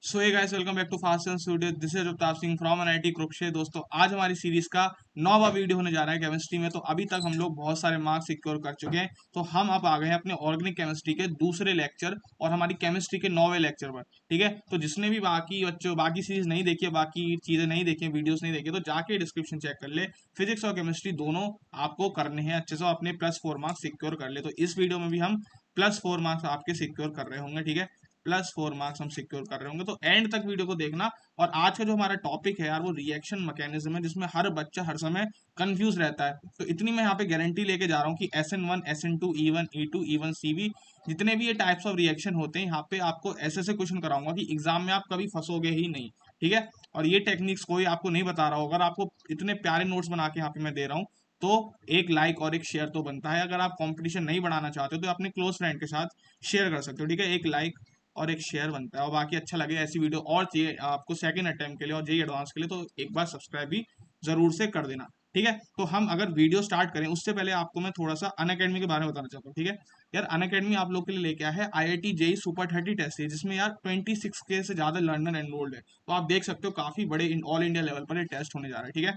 So hey guys, welcome back to fast and studio. This is Avtar Singh from NIT Kurukshetra. दोस्तों, आज हमारी series का 9वां video होने जा रहा है केमिस्ट्री में। तो अभी तक हम लोग बहुत सारे मार्क्स सिक्योर कर चुके हैं। तो हम अब आ गए हैं अपने ऑर्गेनिक केमिस्ट्री के दूसरे लेक्चर और हमारी केमिस्ट्री के 9वें लेक्चर पर। ठीक है, तो जिसने भी बाकी बच्चों बाकी सीरीज नहीं देखी है, बाकी चीजें नहीं देखी, वीडियोस नहीं देखी, तो जाके डिस्क्रिप्शन चेक कर ले। फिजिक्स और केमिस्ट्री दोनों आपको करने हैं अच्छे से, अपने +4 मार्क्स सिक्योर कर ले। तो इस वीडियो में भी हम +4 मार्क्स आपके सिक्योर कर रहे होंगे। ठीक है, +4 मार्क्स हम सिक्योर कर रहे होंगे। तो एंड तक वीडियो को देखना। और आज का जो हमारा टॉपिक है यार, वो रिएक्शन मैकेनिज्म है, जिसमें हर बच्चा हर समय कंफ्यूज रहता है। तो इतनी मैं यहाँ पे गारंटी लेके जा रहा हूँ कि SN1 SN2 E1 E2 E1 CV जितने भी ये टाइप्स ऑफ रिएक्शन होते हैं, यहाँ पे आपको ऐसे ऐसे क्वेश्चन कराऊंगा कि एग्जाम में आप कभी फंसोगे ही नहीं। ठीक है, और ये टेक्निक्स कोई आपको नहीं बता रहा होगा। अगर आपको इतने प्यारे नोट्स बना के यहाँ पे मैं दे रहा हूँ, तो एक लाइक और एक शेयर तो बनता है। अगर आप कंपटीशन नहीं बढ़ाना चाहते हो तो अपने क्लोज फ्रेंड के साथ शेयर कर सकते हो। ठीक है, एक लाइक और एक शेयर बनता है। और बाकी अच्छा लगे ऐसी वीडियो और चाहिए आपको सेकंड अटेम्प्ट के लिए और जेई एडवांस के लिए, तो एक बार सब्सक्राइब भी जरूर से कर देना। ठीक है, तो हम अगर वीडियो स्टार्ट करें उससे पहले आपको मैं थोड़ा सा अनअकैडमी के बारे में बताना चाहता हूँ। ठीक है यार, अनअकैडमी आप लोग के लिए लेके आया है IIT JEE super 30 test series, जिसमें यार 26K से ज्यादा लर्नर एनरोल्ड है। तो आप देख सकते हो काफी बड़े ऑल इंडिया लेवल पर ये टेस्ट होने जा रहा है। ठीक है,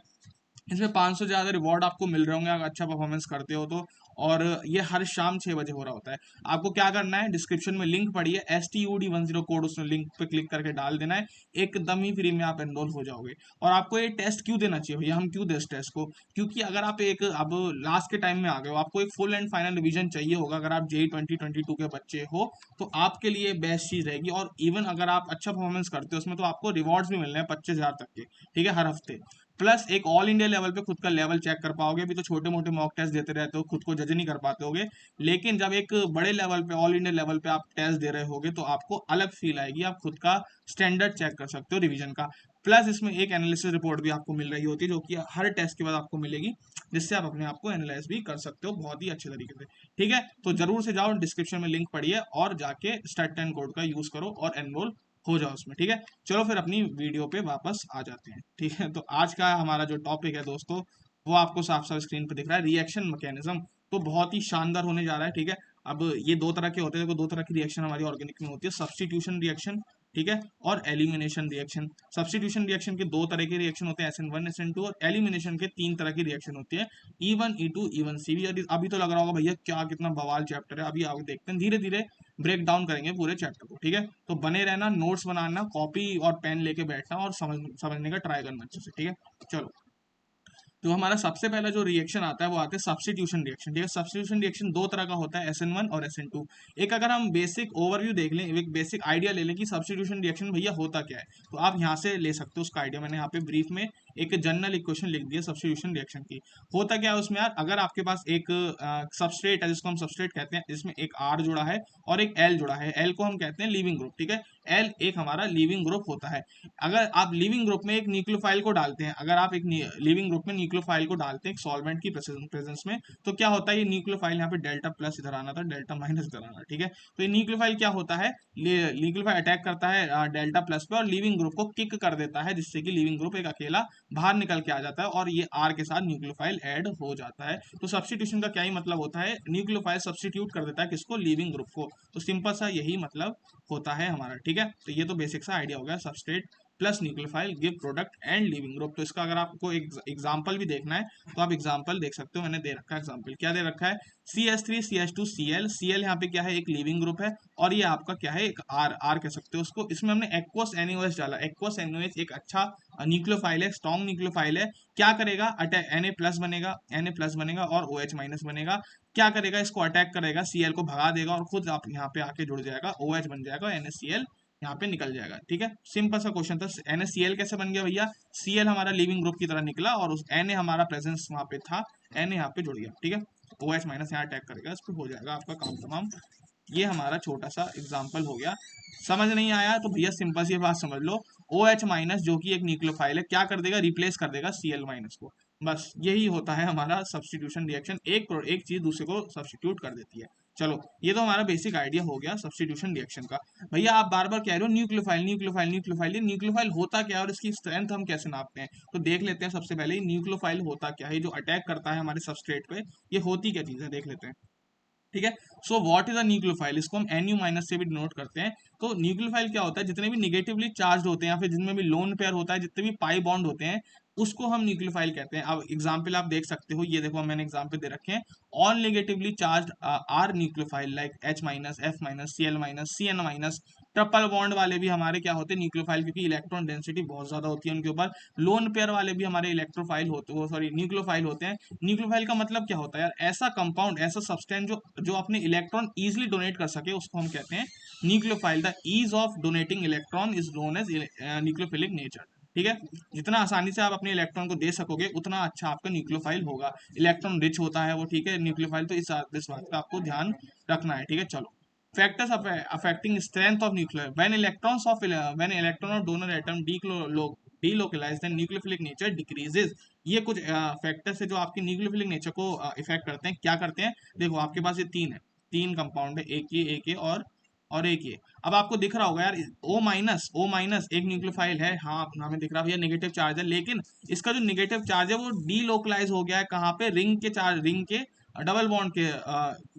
इसमें 500 से ज्यादा रिवॉर्ड आपको मिल रहे होंगे अगर अच्छा परफॉर्मेंस करते हो तो। और ये हर शाम 6 बजे हो रहा होता है। आपको क्या करना है, डिस्क्रिप्शन में लिंक पड़ी है, STUD10 कोड, उसमें लिंक पे क्लिक करके डाल देना है। एकदम ही फ्री में आप एनरोल हो जाओगे। और आपको ये टेस्ट क्यों देना चाहिए भैया, हम क्यों दे इस टेस्ट को? क्योंकि अगर आप एक अब लास्ट के टाइम में आ गए हो, आपको एक फुल एंड फाइनल रिवीजन चाहिए होगा। अगर आप जेई 2022 के बच्चे हो तो आपके लिए बेस्ट चीज रहेगी। और इवन अगर आप अच्छा परफॉर्मेंस करते हो उसमें, तो आपको रिवॉर्ड्स भी मिलने हैं 25,000 तक के। ठीक है, हर हफ्ते। प्लस एक ऑल इंडिया लेवल पे खुद का लेवल चेक कर पाओगे। अभी तो छोटे मोटे मॉक टेस्ट देते रहते हो, खुद को जज नहीं कर पाते होगे। लेकिन जब एक बड़े लेवल पे, ऑल इंडिया लेवल पे आप टेस्ट दे रहे होगे, तो आपको अलग फील आएगी। आप खुद का स्टैंडर्ड चेक कर सकते हो रिवीजन का। प्लस इसमें एक एनालिसिस रिपोर्ट भी आपको मिल रही होती है, जो कि हर टेस्ट के बाद आपको मिलेगी, जिससे आप अपने आप को एनालाइज भी कर सकते हो बहुत ही अच्छे तरीके से। ठीक है, तो जरूर से जाओ, डिस्क्रिप्शन में लिंक पड़ी है और जाके स्टार्ट 10 कोड का यूज करो और एनरोल हो जाओ उसमें। ठीक है, चलो फिर अपनी वीडियो पे वापस आ जाते हैं। ठीक है, तो आज का हमारा जो टॉपिक है दोस्तों, वो आपको साफ साफ स्क्रीन पे दिख रहा है, रिएक्शन मैकेनिज्म। तो बहुत ही शानदार होने जा रहा है। ठीक है, अब ये दो तरह के होते हैं। देखो, दो तरह की रिएक्शन हमारी ऑर्गेनिक में होती है, सब्स्टिट्यूशन रिएक्शन, ठीक है, और एलिमिनेशन रिएक्शन। सब्स्टिट्यूशन रिएक्शन के दो तरह के रिएक्शन होते हैं, SN1 SN2, और एलिमिनेशन के 3 तरह की रिएक्शन होती है, E1 E2 E1 CV। अभी तो लग रहा होगा भैया क्या कितना बवाल चैप्टर है। अभी आगे देखते हैं, धीरे धीरे ब्रेक डाउन करेंगे पूरे चैप्टर को। ठीक है, तो बने रहना, नोट्स बनाना, कॉपी और पेन लेके बैठना और समझने का ट्राई करना अच्छे से। ठीक है, चलो। तो हमारा सबसे पहला जो रिएक्शन आता है वो आता है सब्स्टिट्यूशन रिएक्शन। ठीक है, सब्स्टिट्यूशन रिएक्शन दो तरह का होता है, SN1 और SN2। एक अगर हम बेसिक ओवरव्यू देख लें, एक बेसिक आइडिया ले लें कि सब्स्टिट्यूशन रिएक्शन भैया होता क्या है, तो आप यहाँ से ले सकते हो उसका आइडिया। मैंने यहाँ पे ब्रीफ में एक जनरल इक्वेशन लिख दी है सब्स्टिट्यूशन रिएक्शन की। होता क्या है उसमें यार, अगर आपके पास एक सबस्ट्रेट है, जिसको हम सबस्ट्रेट कहते हैं, जिसमें एक R जुड़ा है और एक L जुड़ा है। L को हम कहते हैं लीविंग ग्रुप। ठीक है, L एक हमारा लीविंग ग्रुप होता है। अगर आप लिविंग ग्रुप में एक न्यूक्लियोफाइल को डालते हैं, अगर आप एक लिविंग ग्रुप में न्यूक्लियोफाइल को डालते हैं एक सॉल्वेंट की प्रेजेंस में, तो क्या होता है, ये न्यूक्लियोफाइल यहाँ पे डेल्टा प्लस इधर आना था, डेल्टा माइनस इधर आना। ठीक है, तो ये न्यूक्लियोफाइल क्या होता है, न्यूक्लियोफाइल अटैक करता है डेल्टा प्लस पे और लिविंग ग्रुप को किक कर देता है, जिससे कि लिविंग ग्रुप एक अकेला बाहर निकल के आ जाता है और ये आर के साथ न्यूक्लियोफाइल ऐड हो जाता है। तो सब्स्टिट्यूशन का क्या ही मतलब होता है, न्यूक्लियोफाइल सब्स्टिट्यूट कर देता है किसको, लिविंग ग्रुप को। तो सिंपल सा यही मतलब होता है हमारा। ठीक है, तो ये तो बेसिक सा आइडिया हो गया, substrate plus nucleophile give product and leaving group. तो इसका अगर आपको एक एग्जांपल भी देखना है तो आप एग्जांपल देख सकते हो। मैंने दे रखा है एग्जांपल, क्या दे रखा है, CH3CH2Cl। Cl यहाँ पे क्या है, एक लिविंग ग्रुप है, और ये आपका क्या है, एक R कह सकते हो उसको। इसमें हमने एक्वस NaOH डाला। एक्वस NaOH एक अच्छा न्यूक्लियोफाइल है, स्ट्रॉन्ग न्यूक्लियोफाइल है। क्या करेगा, अटैक Na प्लस बनेगा, Na प्लस बनेगा और OH माइनस बनेगा। क्या करेगा, इसको अटैक करेगा, Cl को भगा देगा और खुद आप यहाँ पे आके जुड़ जाएगा, OH बन जाएगा, NaCl यहाँ पे निकल जाएगा। ठीक है, सिंपल सा क्वेश्चन था। NaCl कैसे बन गया भैया, Cl हमारा लिविंग ग्रुप की तरह निकला और उस Na हमारा प्रेजेंस वहां पे था, Na यहाँ पे जुड़ गया। ठीक है, OH माइनस यहाँ अटैक करेगा, इस पे हो जाएगा आपका काम तमाम। ये हमारा छोटा सा एग्जाम्पल हो गया। समझ नहीं आया तो भैया सिंपल सी बात समझ लो, OH माइनस जो कि एक न्यूक्लियोफाइल है, क्या कर देगा, रिप्लेस कर देगा Cl माइनस को। बस यही होता है हमारा सब्स्टिट्यूशन रिएक्शन, एक चीज दूसरे को सब्स्टिट्यूट कर देती है। चलो, ये तो हमारा बेसिक आइडिया हो गया सब्स्टिट्यूशन रिएक्शन का। भैया आप बार बार कह रहे हो न्यूक्लियोफाइल न्यूक्लियोफाइल न्यूक्लियोफाइल, ये न्यूक्लियोफाइल होता क्या है और इसकी स्ट्रेंथ हम कैसे नापते हैं, तो देख लेते हैं। सबसे पहले न्यूक्लियोफाइल होता क्या है, जो अटैक करता है हमारे सबस्ट्रेट पे, ये होती क्या चीज है, देख लेते हैं। ठीक है। So what is a nucleophile, इसको हम NU माइनस से भी डिनोट करते हैं। तो न्यूक्लियोफाइल क्या होता है, जितने भी निगेटिवली चार्ज होते हैं या फिर जिनमें भी लोन पेयर होता है, जितने भी पाई बॉन्ड होते हैं, उसको हम न्यूक्लियोफाइल कहते हैं। अब एग्जाम्पल आप देख सकते हो, ये देखो मैंने एग्जाम्पल दे रखे हैं। All negatively charge are nucleophile like H minus, F minus, Cl minus, Cn minus. Triple bond वाले भी हमारे क्या होते हैं न्यूक्लियोफाइल, क्योंकि इलेक्ट्रॉन डेंसिटी बहुत ज्यादा होती है उनके ऊपर। लोन पेयर वाले भी हमारे इलेक्ट्रोफाइल होते, वो सॉरी न्यूक्लियोफाइल होते हैं। न्यूक्लियोफाइल का मतलब क्या होता है यार, ऐसा कंपाउंड, ऐसा सब्सटेंस जो जो अपने इलेक्ट्रॉन इजिली डोनेट कर सके, उसको हम कहते हैं nucleophile. The ease of donating electron is known as nucleophilic nature. ठीक है। जितना आसानी से आप अपने इलेक्ट्रॉन को दे सकोगे उतना अच्छा आपका न्यूक्लियोफाइल होगा। इलेक्ट्रॉन रिच होता है वो, ठीक है, न्यूक्लियोफाइल। तो इस बात का आपको ध्यान रखना है, ठीक है। चलो, factors affecting strength of nuclear when electrons of when electron or donor atom delocalized then nucleophilic nature decreases। ये कुछ फैक्टर्स है जो आपके न्यूक्लियोफिलिक नेचर को इफेक्ट करते हैं। क्या करते हैं, देखो आपके पास ये तीन है, तीन कंपाउंड है, एक ये और एक ये। अब आपको दिख रहा होगा यार, O माइनस एक न्यूक्लियोफाइल है, हाँ हमें दिख रहा है भैया नेगेटिव चार्ज है, लेकिन इसका जो नेगेटिव चार्ज है वो डीलोकलाइज हो गया है कहाँ पे, रिंग के डबल बॉन्ड के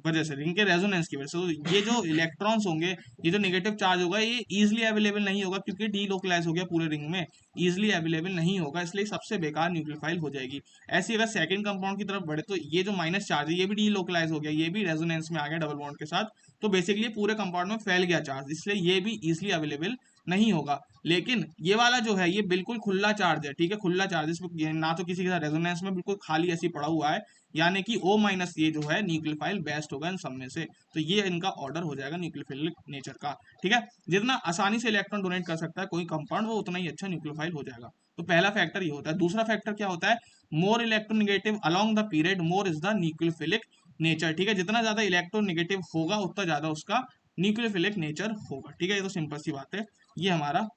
वजह से, रिंग के रेजोनेंस की वजह से। तो ये जो इलेक्ट्रॉन्स होंगे, ये जो नेगेटिव चार्ज होगा, ये इजिली अवेलेबल नहीं होगा क्योंकि डीलोकलाइज हो गया पूरे रिंग में, इजिली अवेलेबल नहीं होगा, इसलिए सबसे बेकार न्यूक्लियोफाइल हो जाएगी। ऐसे अगर सेकंड कंपाउंड की तरफ बढ़े तो ये जो माइनस चार्ज है ये भी डीलोकलाइज हो गया, ये भी रेजोनेंस में आ गया डबल बॉन्ड के साथ। तो बेसिकली पूरे कंपाउंड में फैल गया चार्ज, इसलिए ये भी इजिली अवेलेबल नहीं होगा। लेकिन ये वाला जो है ये बिल्कुल खुला चार्ज है, ठीक है, खुला चार्ज, इसमें ना तो किसी के साथ रेजोनेंस में, बिल्कुल खाली ऐसी पड़ा हुआ है। यानी कि O माइनस ये जो है न्यूक्लियोफाइल बेस्ट होगा इन सब में से। तो ये इनका ऑर्डर हो जाएगा न्यूक्लियोफिलिक नेचर का, ठीक है। जितना आसानी से इलेक्ट्रॉन डोनेट कर सकता है कोई कंपाउंड, वो उतना ही अच्छा न्यूक्लियोफाइल हो जाएगा। तो पहला फैक्टर ये होता है। दूसरा फैक्टर क्या होता है, more electronegative along the period more is the nucleophilic nature. ठीक है, जितना ज्यादा इलेक्ट्रोनेगेटिव होगा उतना ज्यादा उसका न्यूक्लियोफिलिक नेचर होगा, ठीक है। ये तो सिंपल सी बात है, ये हमारा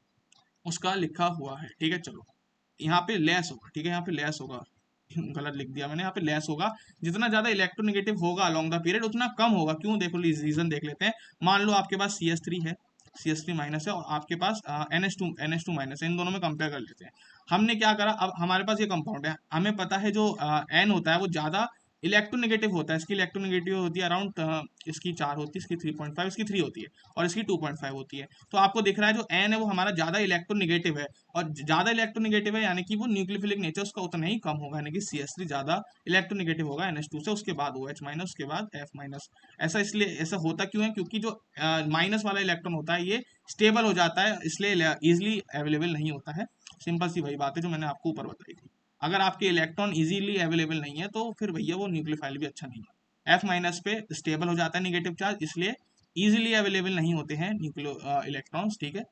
उसका लिखा हुआ है, ठीक है। चलो, यहाँ पे लेस होगा, ठीक है, यहाँ पे लेस होगा, गलत लिख दिया मैंने, यहाँ पे लेस होगा। जितना ज्यादा इलेक्ट्रोनेगेटिव होगा अलोंग द पीरियड उतना कम होगा। क्यों, देखो रीजन देख लेते हैं। मान लो आपके पास CS3 है, CS3 माइनस है, और आपके पास NH2 माइनस है, इन दोनों में कंपेयर कर लेते हैं। हमने क्या करा, अब हमारे पास ये कंपाउंड है, हमें पता है जो N होता है वो ज्यादा इलेक्ट्रोनेगेटिव होता है, इसकी इलेक्ट्रोनेगेटिव होती है अराउंड, इसकी 4 होती है, इसकी 3.5, इसकी 3 होती है, और इसकी 2.5 होती है। तो आपको दिख रहा है जो N है वो हमारा ज्यादा इलेक्ट्रोनेगेटिव है, और ज्यादा इलेक्ट्रोनेगेटिव है यानी कि वो न्यूक्लियोफिलिक नेचर उसका उतना ही कम होगा, यानी कि CS3 ज्यादा इलेक्ट्रोनेगेटिव होगा NH2 से, उसके बाद OH माइनस, उसके बाद F माइनस। ऐसा इसलिए ऐसा होता क्यों है, क्योंकि जो माइनस वाला इलेक्ट्रॉन होता है ये स्टेबल हो जाता है, इसलिए इजिली अवेलेबल नहीं होता है। सिंपल सी वही बात है जो मैंने आपको ऊपर बताई थी। अगर आपके इलेक्ट्रॉन इजीली अवेलेबल नहीं है तो फिर भैया वो न्यूक्लियोफाइल भी अच्छा नहीं है। F माइनस पे स्टेबल हो जाता है नेगेटिव चार्ज, इसलिए इजीली अवेलेबल नहीं होते हैं न्यूक्लियो इलेक्ट्रॉन्स, ठीक है,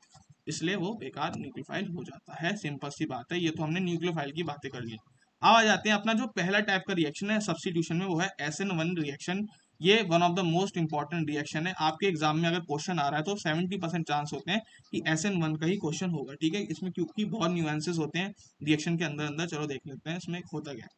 इसलिए वो बेकार न्यूक्लियोफाइल हो जाता है। सिंपल सी बात है, ये तो हमने न्यूक्लियोफाइल की बातें कर ली। अब आ जाते हैं अपना जो पहला टाइप का रिएक्शन है सब्स्टिट्यूशन में, वो है SN1 रिएक्शन। ये one of the most important reaction है। आपके एग्जाम में अगर क्वेश्चन आ रहा है तो 70% चांस होते हैं कि SN1 का ही क्वेश्चन होगा, ठीक है। इसमें क्योंकि बहुत न्यूएंसेस होते हैं रिएक्शन के अंदर अंदर, चलो देख लेते हैं इसमें होता क्या है,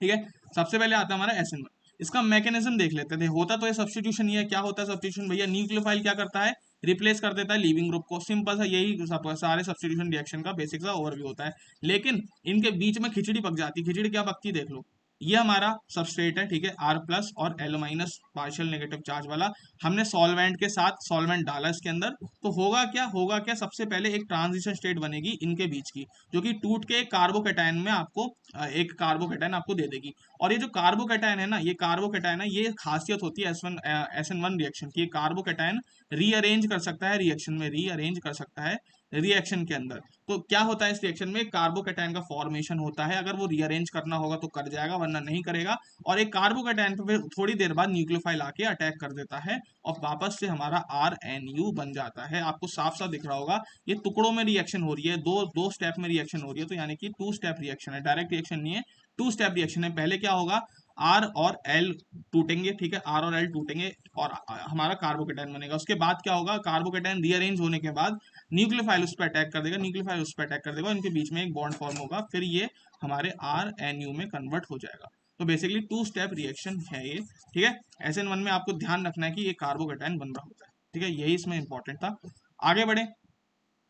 ठीक है। सबसे पहले आता है हमारा SN1। इसका मैकेनिज्म देख लेते थे। होता तो ये सब्स्टिट्यूशन ही है। क्या होता है सब्स्टिट्यूशन भैया, न्यूक्लियोफाइल क्या करता है, रिप्लेस कर देता है लीविंग ग्रुप को। सिंपल सा यही सारे सब्स्टिट्यूशन रिएक्शन का बेसिक सा ओवरव्यू होता है। लेकिन इनके बीच में खिचड़ी पक जाती है। खिचड़ी क्या पकती है देख लो। ये हमारा सबस्ट्रेट है, ठीक है, R प्लस और L minus partial negative charge वाला। हमने सॉल्वेंट के साथ सॉल्वेंट डाला इसके अंदर, तो होगा क्या, सबसे पहले एक ट्रांजिशन स्टेट बनेगी इनके बीच की, जो कि टूट के कार्बोकेटायन में आपको एक कार्बोकेटायन आपको दे देगी। और ये जो कार्बोकेटायन है ना, ये कार्बोकेटायन है, ये खासियत होती है SN1 रिएक्शन की। कार्बोकेटायन रीअरेंज कर सकता है रिएक्शन में, रीअरेंज कर सकता है रिएक्शन के अंदर। तो क्या होता है इस रिएक्शन में, कार्बोकेटायन का फॉर्मेशन होता है। अगर वो रीअरेंज करना होगा तो कर जाएगा, वरना नहीं करेगा। और एक कार्बोकेटायन पे फिर थोड़ी देर बाद न्यूक्लियोफाइल आके अटैक कर देता है, और वापस से हमारा RNU बन जाता है। आपको साफ साफ दिख रहा होगा ये टुकड़ों में रिएक्शन हो रही है, दो दो स्टेप में रिएक्शन हो रही है। तो यानी कि 2 स्टेप रिएक्शन है, डायरेक्ट रिएक्शन नहीं है, 2 स्टेप रिएक्शन है। पहले क्या होगा, आर और एल टूटेंगे, ठीक है, आर और एल टूटेंगे, और हमारा कार्बोकेटायन बनेगा। उसके बाद क्या होगा, कार्बोकेटायन रीअरेंज होने के बाद न्यूक्लियोफाइल उस पर अटैक कर देगा, न्यूक्लियोफाइल उस पर अटैक कर देगा, इनके बीच में एक बॉन्ड फॉर्म होगा, फिर ये हमारे RNU में कन्वर्ट हो जाएगा। तो बेसिकली 2 स्टेप रिएक्शन है ये, ठीक है। SN1 में आपको ध्यान रखना है कि ये कार्बोकेटायन बन रहा होता है, ठीक है, यही इसमें इंपॉर्टेंट था। आगे बढ़े।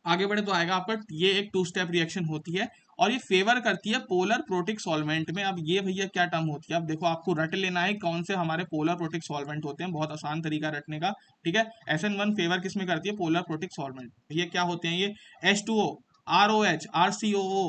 आगे बढ़े तो आएगा आपका, ये एक टू स्टेप रिएक्शन होती है और ये फेवर करती है पोलर प्रोटिक सॉल्वेंट में। अब ये भैया क्या टर्म होती है, अब देखो आपको रट लेना है कौन से हमारे पोलर प्रोटिक सॉल्वेंट होते हैं, बहुत आसान तरीका रटने का, ठीक है। SN1 फेवर किस में करती है, पोलर प्रोटिक सॉल्वेंट। ये क्या होते हैं, ये H2O, ROH, RCOO,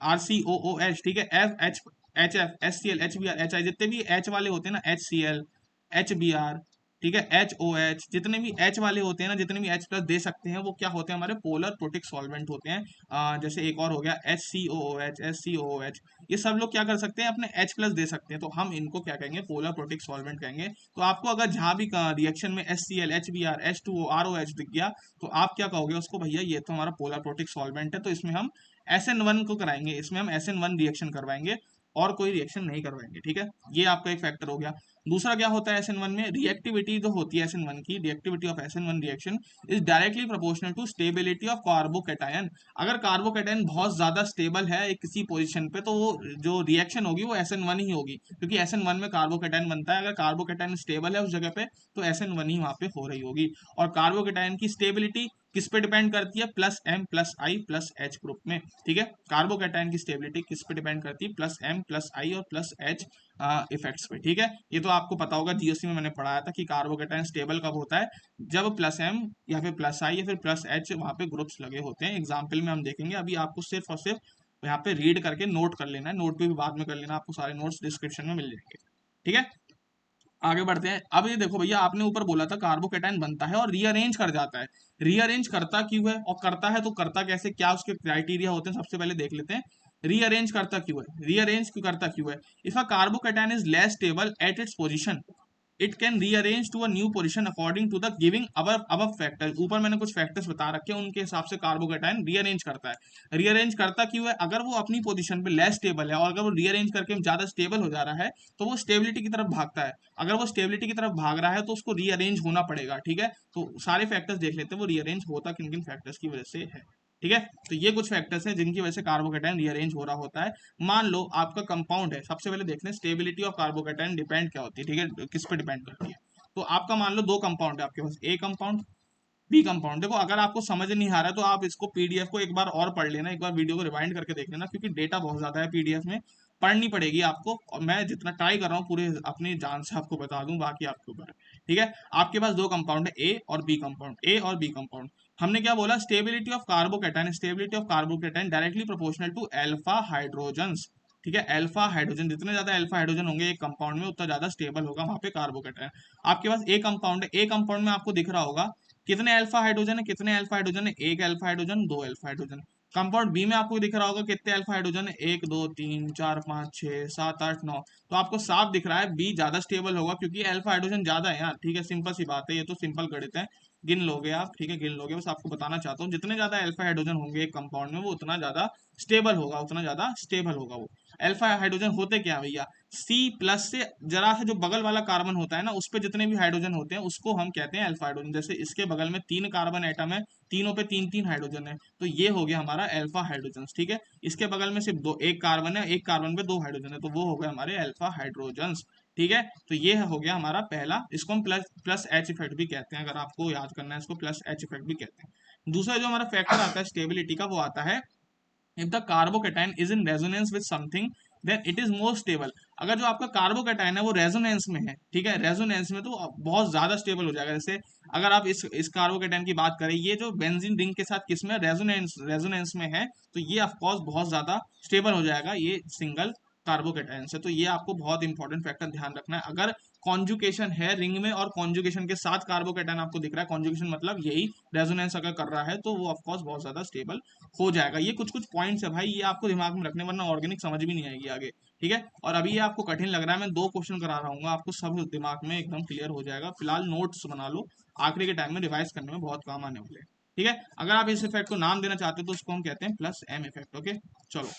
RCOOH, ठीक है, FH, HF, HCl, HBr, HI, जितने भी H वाले होते हैं ना, HCl, HBr, ठीक है, HOH, जितने भी H वाले होते हैं ना, जितने भी H प्लस दे सकते हैं, वो क्या होते हैं, हमारे पोलर प्रोटिक सॉल्वेंट होते हैं। जैसे एक और हो गया HCOOH, SCOOH, ये सब लोग क्या कर सकते हैं, अपने H प्लस दे सकते हैं, तो हम इनको क्या कहेंगे, पोलर प्रोटिक सॉल्वेंट कहेंगे। तो आपको अगर जहां भी रिएक्शन में HCl, HBr, H2O, ROH दिख गया, तो आप क्या कहोगे उसको, भैया ये तो हमारा पोलर प्रोटिक सॉल्वेंट है, तो इसमें हम SN1 को कराएंगे, इसमें हम SN1 रिएक्शन करवाएंगे और कोई रिएक्शन नहीं करवाएंगे, ठीक है। ये आपका एक फैक्टर हो गया। दूसरा क्या होता है SN1 में, रिएक्टिविटी जो होती है SN1 की, reactivity of SN1 reaction is directly proportional to stability of carbocation. अगर कार्बोकैटायन बहुत ज्यादा स्टेबल है एक किसी पोजीशन पे, तो वो जो रिएक्शन होगी वो SN1 ही होगी, क्योंकि SN1 में कार्बोकैटायन बनता है। अगर कार्बोकैटायन स्टेबल है उस जगह पे, तो SN1 ही वहां पे हो रही होगी। और कार्बोकैटायन की स्टेबिलिटी किस पे डिपेंड करती है, plus M plus I plus H group में, ठीक है। कार्बोकैटायन की स्टेबिलिटी किस पे डिपेंड करती है, प्लस M प्लस I और प्लस H इफेक्ट्स पे, ठीक है। ये तो आपको पता होगा, GST में मैंने पढ़ाया था कि कार्बोकैटायन स्टेबल कब होता है, जब प्लस M या फिर प्लस I या फिर प्लस H वहां पे ग्रुप्स लगे होते हैं। एग्जाम्पल में हम देखेंगे, अभी आपको सिर्फ और सिर्फ यहाँ पे रीड करके नोट कर लेना है, नोट भी बाद में कर लेना, आपको सारे नोट्स डिस्क्रिप्शन में मिल जाएंगे, ठीक है। आगे बढ़ते हैं। अब ये देखो भैया, आपने ऊपर बोला था कार्बोकैटायन बनता है और रीअरेंज कर जाता है। रीअरेंज करता क्यों है, और करता है तो करता कैसे, क्या उसके क्राइटेरिया होते हैं, सबसे पहले देख लेते हैं। रीअरेंज करता क्यों है, रीअरेंज क्यों करता क्यों है, if a carbocation is less stable at its position, it can rearrange to a new position according to the giving up factor. ऊपर मैंने कुछ फैक्टर्स बता रखे हैं, उनके हिसाब से कार्बोकैटायन रीअरेंज करता है। रीअरेंज करता क्यों है, अगर वो अपनी पोजीशन पे लेस स्टेबल है और अगर वो रीअरेंज करके ज्यादा स्टेबल हो जा रहा है, तो वो स्टेबिलिटी की तरफ भागता है। अगर वो स्टेबिलिटी की तरफ भाग रहा है तो उसको रीअरेंज होना पड़ेगा, ठीक है। तो सारे फैक्टर्स देख लेते हैं, वो रीअरेंज होता किन किन फैक्टर्स की वजह से है, ठीक है। तो ये कुछ फैक्टर्स हैं जिनकी वजह से कार्बोकैटायन रीअरेंज हो रहा होता है। मान लो आपका कंपाउंड है, सबसे पहले देख लें स्टेबिलिटी ऑफ कार्बोकैटायन डिपेंड क्या होती है, ठीक है, किस पे डिपेंड करती है। तो आपका मान लो दो कंपाउंड है आपके पास, ए कंपाउंड, बी कंपाउंड। देखो अगर आपको समझ नहीं आ रहा है तो आप इसको पीडीएफ को एक बार और पढ़ लेना, एक बार वीडियो को रिवाइंड करके देख लेना, क्योंकि डेटा बहुत ज्यादा है पीडीएफ में, पढ़नी पड़ेगी आपको। और मैं जितना ट्राई कर रहा हूँ पूरे अपनी जान से आपको बता दूं, बाकी आपके ऊपर है, ठीक है। आपके पास दो कंपाउंड है, ए और बी कंपाउंड, ए और बी कंपाउंड। हमने क्या बोला, stability of carbocation, stability of carbocation directly proportional to alpha hydrogens, ठीक है। अल्फा हाइड्रोजन, जितने ज्यादा अल्फा हाइड्रोजन होंगे एक कंपाउंड में, उतना ज्यादा स्टेबल होगा वहां पे कार्बोकैटायन। आपके पास ए कंपाउंड है, ए कंपाउंड में आपको दिख रहा होगा कितने अल्फा हाइड्रोजन है, कितने अल्फा हाइड्रोजन है, एक अल्फा हाइड्रोजन, दो अल्फा हाइड्रोजन। कंपाउंड बी में आपको दिख रहा होगा कितने अल्फा हाइड्रोजन है, एक दो तीन चार पाँच छः सात आठ नौ। तो आपको साफ दिख रहा है बी ज्यादा स्टेबल होगा, क्योंकि अल्फा हाइड्रोजन ज्यादा है यार, ठीक है, सिंपल सी बात है, ये तो सिंपल गणित है, गिन लोगे आप, ठीक है, गिन लोगे। बस आपको बताना चाहता हूँ, जितने ज्यादा अल्फा हाइड्रोजन होंगे एक कंपाउंड में, वो उतना ज्यादा स्टेबल होगा, उतना ज्यादा स्टेबल होगा वो। अल्फा हाइड्रोजन होते क्या भैया, सी प्लस से जरा सा जो बगल वाला कार्बन होता है ना, उस पे जितने भी हाइड्रोजन होते हैं उसको हम कहते हैं अल्फा हाइड्रोजन। जैसे इसके बगल में तीन कार्बन एटम है, तीनों पे तीन तीन हाइड्रोजन है, तो ये हो गया हमारा अल्फा हाइड्रोजन, ठीक है। इसके बगल में सिर्फ दो, एक कार्बन है, एक कार्बन पे दो हाइड्रोजन है, तो वो हो गए हमारे अल्फा हाइड्रोजन, ठीक है। तो ये हो गया हमारा पहला, इसको हम प्लस प्लस एच इफेक्ट भी कहते हैं, अगर आपको याद करना है इसको, प्लस एच इफेक्ट भी कहते हैं। दूसरा जो हमारा फैक्टर आता है स्टेबिलिटी का, वो आता है if the carbocation is in resonance with something then it is more stable. अगर जो आपका कार्बोकैटायन है वो रेजोनेंस में है, ठीक है, रेजोनेंस में, तो बहुत ज्यादा स्टेबल हो जाएगा। जैसे अगर आप इस कार्बोकैटायन की बात करें, ये जो बेंजीन रिंग के साथ किसमें, रेजोनेंस में है, तो ये ऑफकोर्स बहुत ज्यादा स्टेबल हो जाएगा ये सिंगल कार्बोकैटायन से। तो ये आपको बहुत इंपॉर्टेंट फैक्टर ध्यान रखना है। अगर कॉन्जुगेशन है रिंग में और कॉन्जुगेशन के साथ कार्बोकैटायन आपको दिख रहा है, कॉन्जुगेशन मतलब यही रेजोनेंस अगर कर रहा है, तो वो ऑफकोर्स बहुत ज्यादा स्टेबल हो जाएगा। ये कुछ कुछ पॉइंट्स है भाई, ये आपको दिमाग में रखने, वरना ऑर्गेनिक समझ भी नहीं आएगी आगे, ठीक है। और अभी ये आपको कठिन लग रहा है, मैं दो क्वेश्चन करा रहा हूँ, आपको सब दिमाग में एकदम क्लियर हो जाएगा। फिलहाल नोट्स बना लो, आखिरी के टाइम में रिवाइज करने में बहुत काम आने वाले हैं, ठीक है। अगर आप इस इफेक्ट को नाम देना चाहते हो तो उसको हम कहते हैं प्लस एम इफेक्ट, ओके। चलो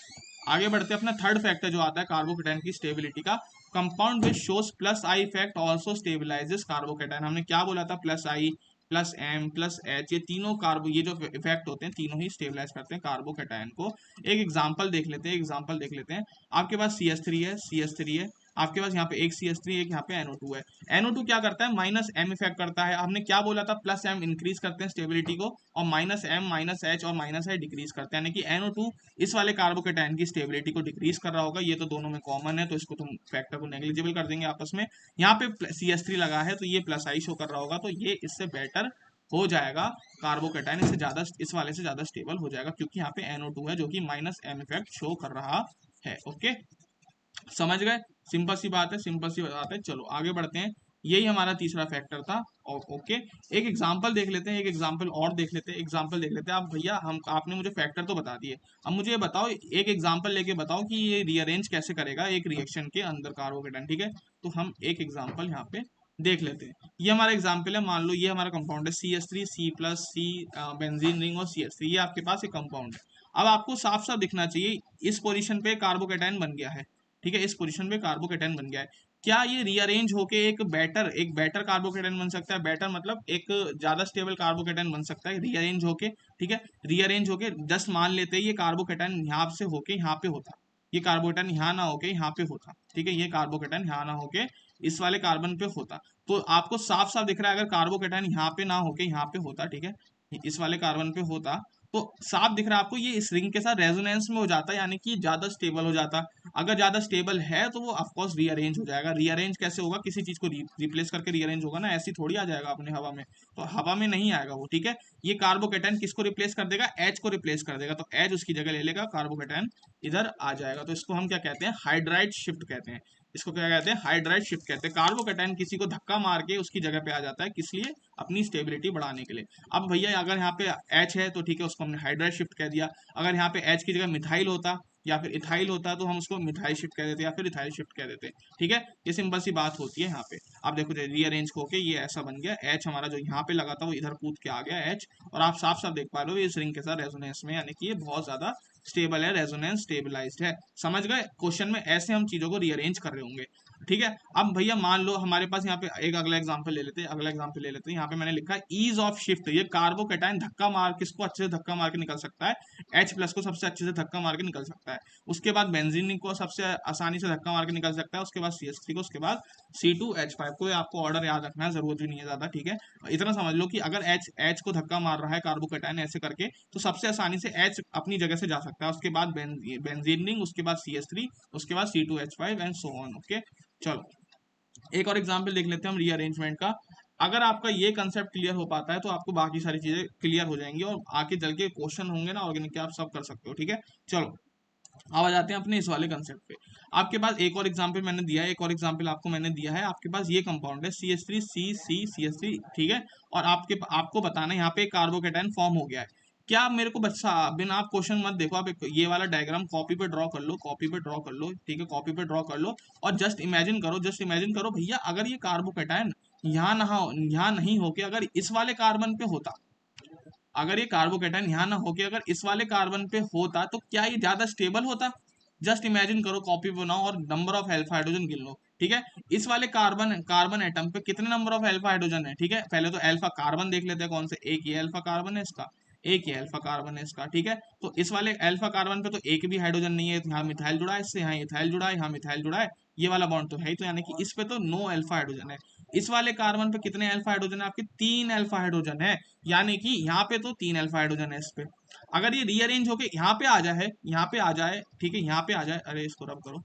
आगे बढ़ते हैं, अपना थर्ड फैक्टर जो आता है कार्बोकैटायन की स्टेबिलिटी का, compound which shows plus I effect also stabilises carbocation. हमने क्या बोला था, plus I plus M plus H, ये तीनों कार्बो, ये जो इफेक्ट होते हैं तीनों ही स्टेबलाइज करते हैं कार्बोकैटायन को। एक एग्जांपल देख लेते हैं, आपके पास सी एस थ्री है, आपके पास यहाँ पे एक CH3 एक यहाँ पे NO2 है। NO2 क्या करता है, माइनस M इफेक्ट करता है। हमने क्या बोला था, प्लस M इंक्रीज करते हैं स्टेबिलिटी को, और माइनस M माइनस H और माइनस H डिक्रीज करते हैं, यानी कि NO2 इस वाले कार्बोकेटाइन की स्टेबिलिटी को डिक्रीज कर रहा होगा। ये तो दोनों में कॉमन है, तो इसको तुम फैक्टर को नेग्लिजिबल कर देंगे आपस में। यहाँ पे CH3 लगा है तो ये प्लस आई शो कर रहा होगा, तो ये इससे बेटर हो जाएगा कार्बोकेटाइन, इससे ज्यादा इस वाले से ज्यादा स्टेबल हो जाएगा, क्योंकि यहाँ पे NO2 है जो कि माइनस M इफेक्ट शो कर रहा है। ओके, समझ गए, सिंपल सी बात है, सिंपल सी बात है। चलो आगे बढ़ते हैं, यही हमारा तीसरा फैक्टर था। ओके, एक एग्जांपल देख लेते हैं, एक एग्जांपल और देख लेते हैं, एग्जांपल देख लेते हैं। आप भैया हम आपने मुझे फैक्टर तो बता दिए, अब मुझे ये बताओ, एक एग्जांपल लेके बताओ कि ये रीअरेंज कैसे करेगा एक रिएक्शन के अंदर कार्बोकेटाइन। ठीक है, तो हम एक एग्जांपल यहाँ पे देख लेते हैं। ये हमारा एग्जांपल है, मान लो ये हमारा कंपाउंड है CH3 C plus C benzene ring और CH3, ये आपके पास एक कंपाउंड है। अब आपको साफ साफ दिखना चाहिए इस पोजीशन पे कार्बोकेटाइन बन गया है। ठीक है, इस पोजीशन पे कार्बोकेटाइन बन गया है। क्या ये रीअरेंज होके एक बेटर कार्बोकेटाइन बन सकता है? बेटर मतलब एक ज्यादा स्टेबल कार्बोकेटाइन बन सकता है रीअरेंज होके। ठीक है, रीअरेंज होके जस्ट मान लेते हैं ये कार्बोकेटाइन यहाँ से होके यहाँ पे होता, ये कार्बोकेटाइन यहाँ ना होके यहाँ पे होता। ठीक है, ये कार्बोकेटाइन यहाँ ना होके इस वाले कार्बन पे होता, तो आपको साफ साफ दिख रहा है अगर कार्बोकेटाइन यहाँ पे ना होके यहाँ पे होता, ठीक है, इस वाले कार्बन पे होता, तो साफ दिख रहा है आपको ये इस रिंग के साथ रेजोनेंस में हो जाता, यानी कि ज्यादा स्टेबल हो जाता। अगर ज्यादा स्टेबल है तो वो ऑफकोर्स रीअरेंज हो जाएगा। रीअरेंज कैसे होगा, किसी चीज को रिप्लेस करके रीअरेंज होगा ना, ऐसी थोड़ी आ जाएगा अपने हवा में, तो हवा में नहीं आएगा वो। ठीक है, ये कार्बोकेटाइन किसको रिप्लेस कर देगा, एच को रिप्लेस कर देगा, तो एच उसकी जगह ले लेगा, कार्बोकेटाइन इधर आ जाएगा। तो इसको हम क्या कहते हैं, हाइड्राइड शिफ्ट कहते हैं। इसको क्या कहते हैं, हाइड्राइड शिफ्ट कहते हैं। कार्बोकेटाइन किसी को धक्का मार के उसकी जगह पे आ जाता है, किस लिए, अपनी स्टेबिलिटी बढ़ाने के लिए। अब भैया अगर यहाँ पे एच है तो ठीक है, उसको हमने हाइड्राइड शिफ्ट कह दिया। अगर यहाँ पे एच की जगह मिथाइल होता या फिर इथाइल होता तो हम उसको मिथाइल शिफ्ट कह देते या फिर इथाइल शिफ्ट कह देते। ठीक है, ये सिंपल सी बात होती है यहाँ पे। आप देखो रीअरेंज होके ये ऐसा बन गया, एच हमारा जो यहाँ पे लगा था वो इधर कूद के आ गया एच, और आप साफ साफ देख पा रहे हो इस रिंग के साथ रेजोनेंस में, यानी कि ये बहुत ज्यादा स्टेबल है, रेजोनेंस स्टेबलाइज्ड है। समझ गए, क्वेश्चन में ऐसे हम चीजों को रीअरेंज कर रहे होंगे। ठीक है, अब भैया मान लो हमारे पास यहाँ पे एक अगला एग्जांपल ले लेते हैं, अगला एग्जांपल ले लेते हैं। यहाँ पे मैंने लिखा है ईज ऑफ शिफ्ट। ये कार्बोकेटाइन धक्का मार किसको अच्छे से धक्का मार के निकल सकता है, H प्लस को सबसे अच्छे से धक्का मार के निकल सकता है। उसके बाद बेंजीन को सबसे आसानी से धक्का मार के निकल सकता है। उसके बाद CH3 को, उसके बाद C2H5 को। आपको ऑर्डर याद रखना है, जरूरत भी नहीं है ज्यादा। ठीक है, इतना समझ लो कि अगर H को धक्का मार रहा है कार्बोकेटाइन ऐसे करके, तो सबसे आसानी से H अपनी जगह से जा सकता है। उसके बाद बेंजीन रिंग, उसके बाद CH3, उसके बाद C2H5 and so on. Okay, चलो एक और एग्जांपल देख लेते हैं हम रीअरेंजमेंट का। अगर आपका ये कंसेप्ट क्लियर हो पाता है तो आपको बाकी सारी चीजें क्लियर हो जाएंगी, और आगे चल के क्वेश्चन होंगे ना ऑर्गेनिक के, आप सब कर सकते हो। ठीक है, चलो अब आ जाते हैं अपने इस वाले कंसेप्ट पे। आपके पास एक और एग्जांपल मैंने दिया है, एक और एग्जांपल आपको मैंने दिया है। आपके पास ये कंपाउंड है CH3 CC ठीक है, और आपको बताना है यहाँ पे कार्बोकेटाइन फॉर्म हो गया है। क्या आप मेरे को बच्चा बिना आप क्वेश्चन मत देखो, आप ये वाला डायग्राम कॉपी पे ड्रॉ कर लो, कॉपी पे ड्रॉ कर लो। ठीक है, कॉपी पे ड्रॉ कर लो, और जस्ट इमेजिन करो भैया, अगर ये कार्बोकेटाइन यहाँ नहीं होके अगर इस वाले कार्बन पे होता, अगर ये कार्बोकेटाइन यहाँ ना होके अगर इस वाले कार्बन पे होता, तो क्या ये ज्यादा स्टेबल होता? जस्ट इमेजिन करो, कॉपी बनाओ और नंबर ऑफ अल्फा हाइड्रोजन गिन लो। ठीक है, इस वाले कार्बन कार्बन एटम पे कितने नंबर ऑफ अल्फा हाइड्रोजन है? ठीक है, पहले तो अल्फा कार्बन देख लेते हैं कौन से, एक ये अल्फा कार्बन है इसका, एक ये अल्फा कार्बन है इसका। ठीक है, तो इस वाले अल्फा कार्बन पे तो एक भी हाइड्रोजन नहीं है, यहाँ मिथाइल जुड़ा है, इससे यहाँ इथाइल जुड़ा है, यहाँ मिथाइल जुड़ा है, ये वाला बॉन्ड तो है ही, तो यानी कि इस पे तो नो अल्फा हाइड्रोजन है। इस वाले कार्बन पे कितने अल्फा हाइड्रोजन है? आपके 3 अल्फा हाइड्रोजन है, यानी कि यहाँ पे तो 3 अल्फा हाइड्रोजन है इस पे। अगर ये रीअरेंज होके यहाँ पे आ जाए, यहाँ पे आ जाए, ठीक है, यहाँ पे आ जाए, अरे इसको रब करो।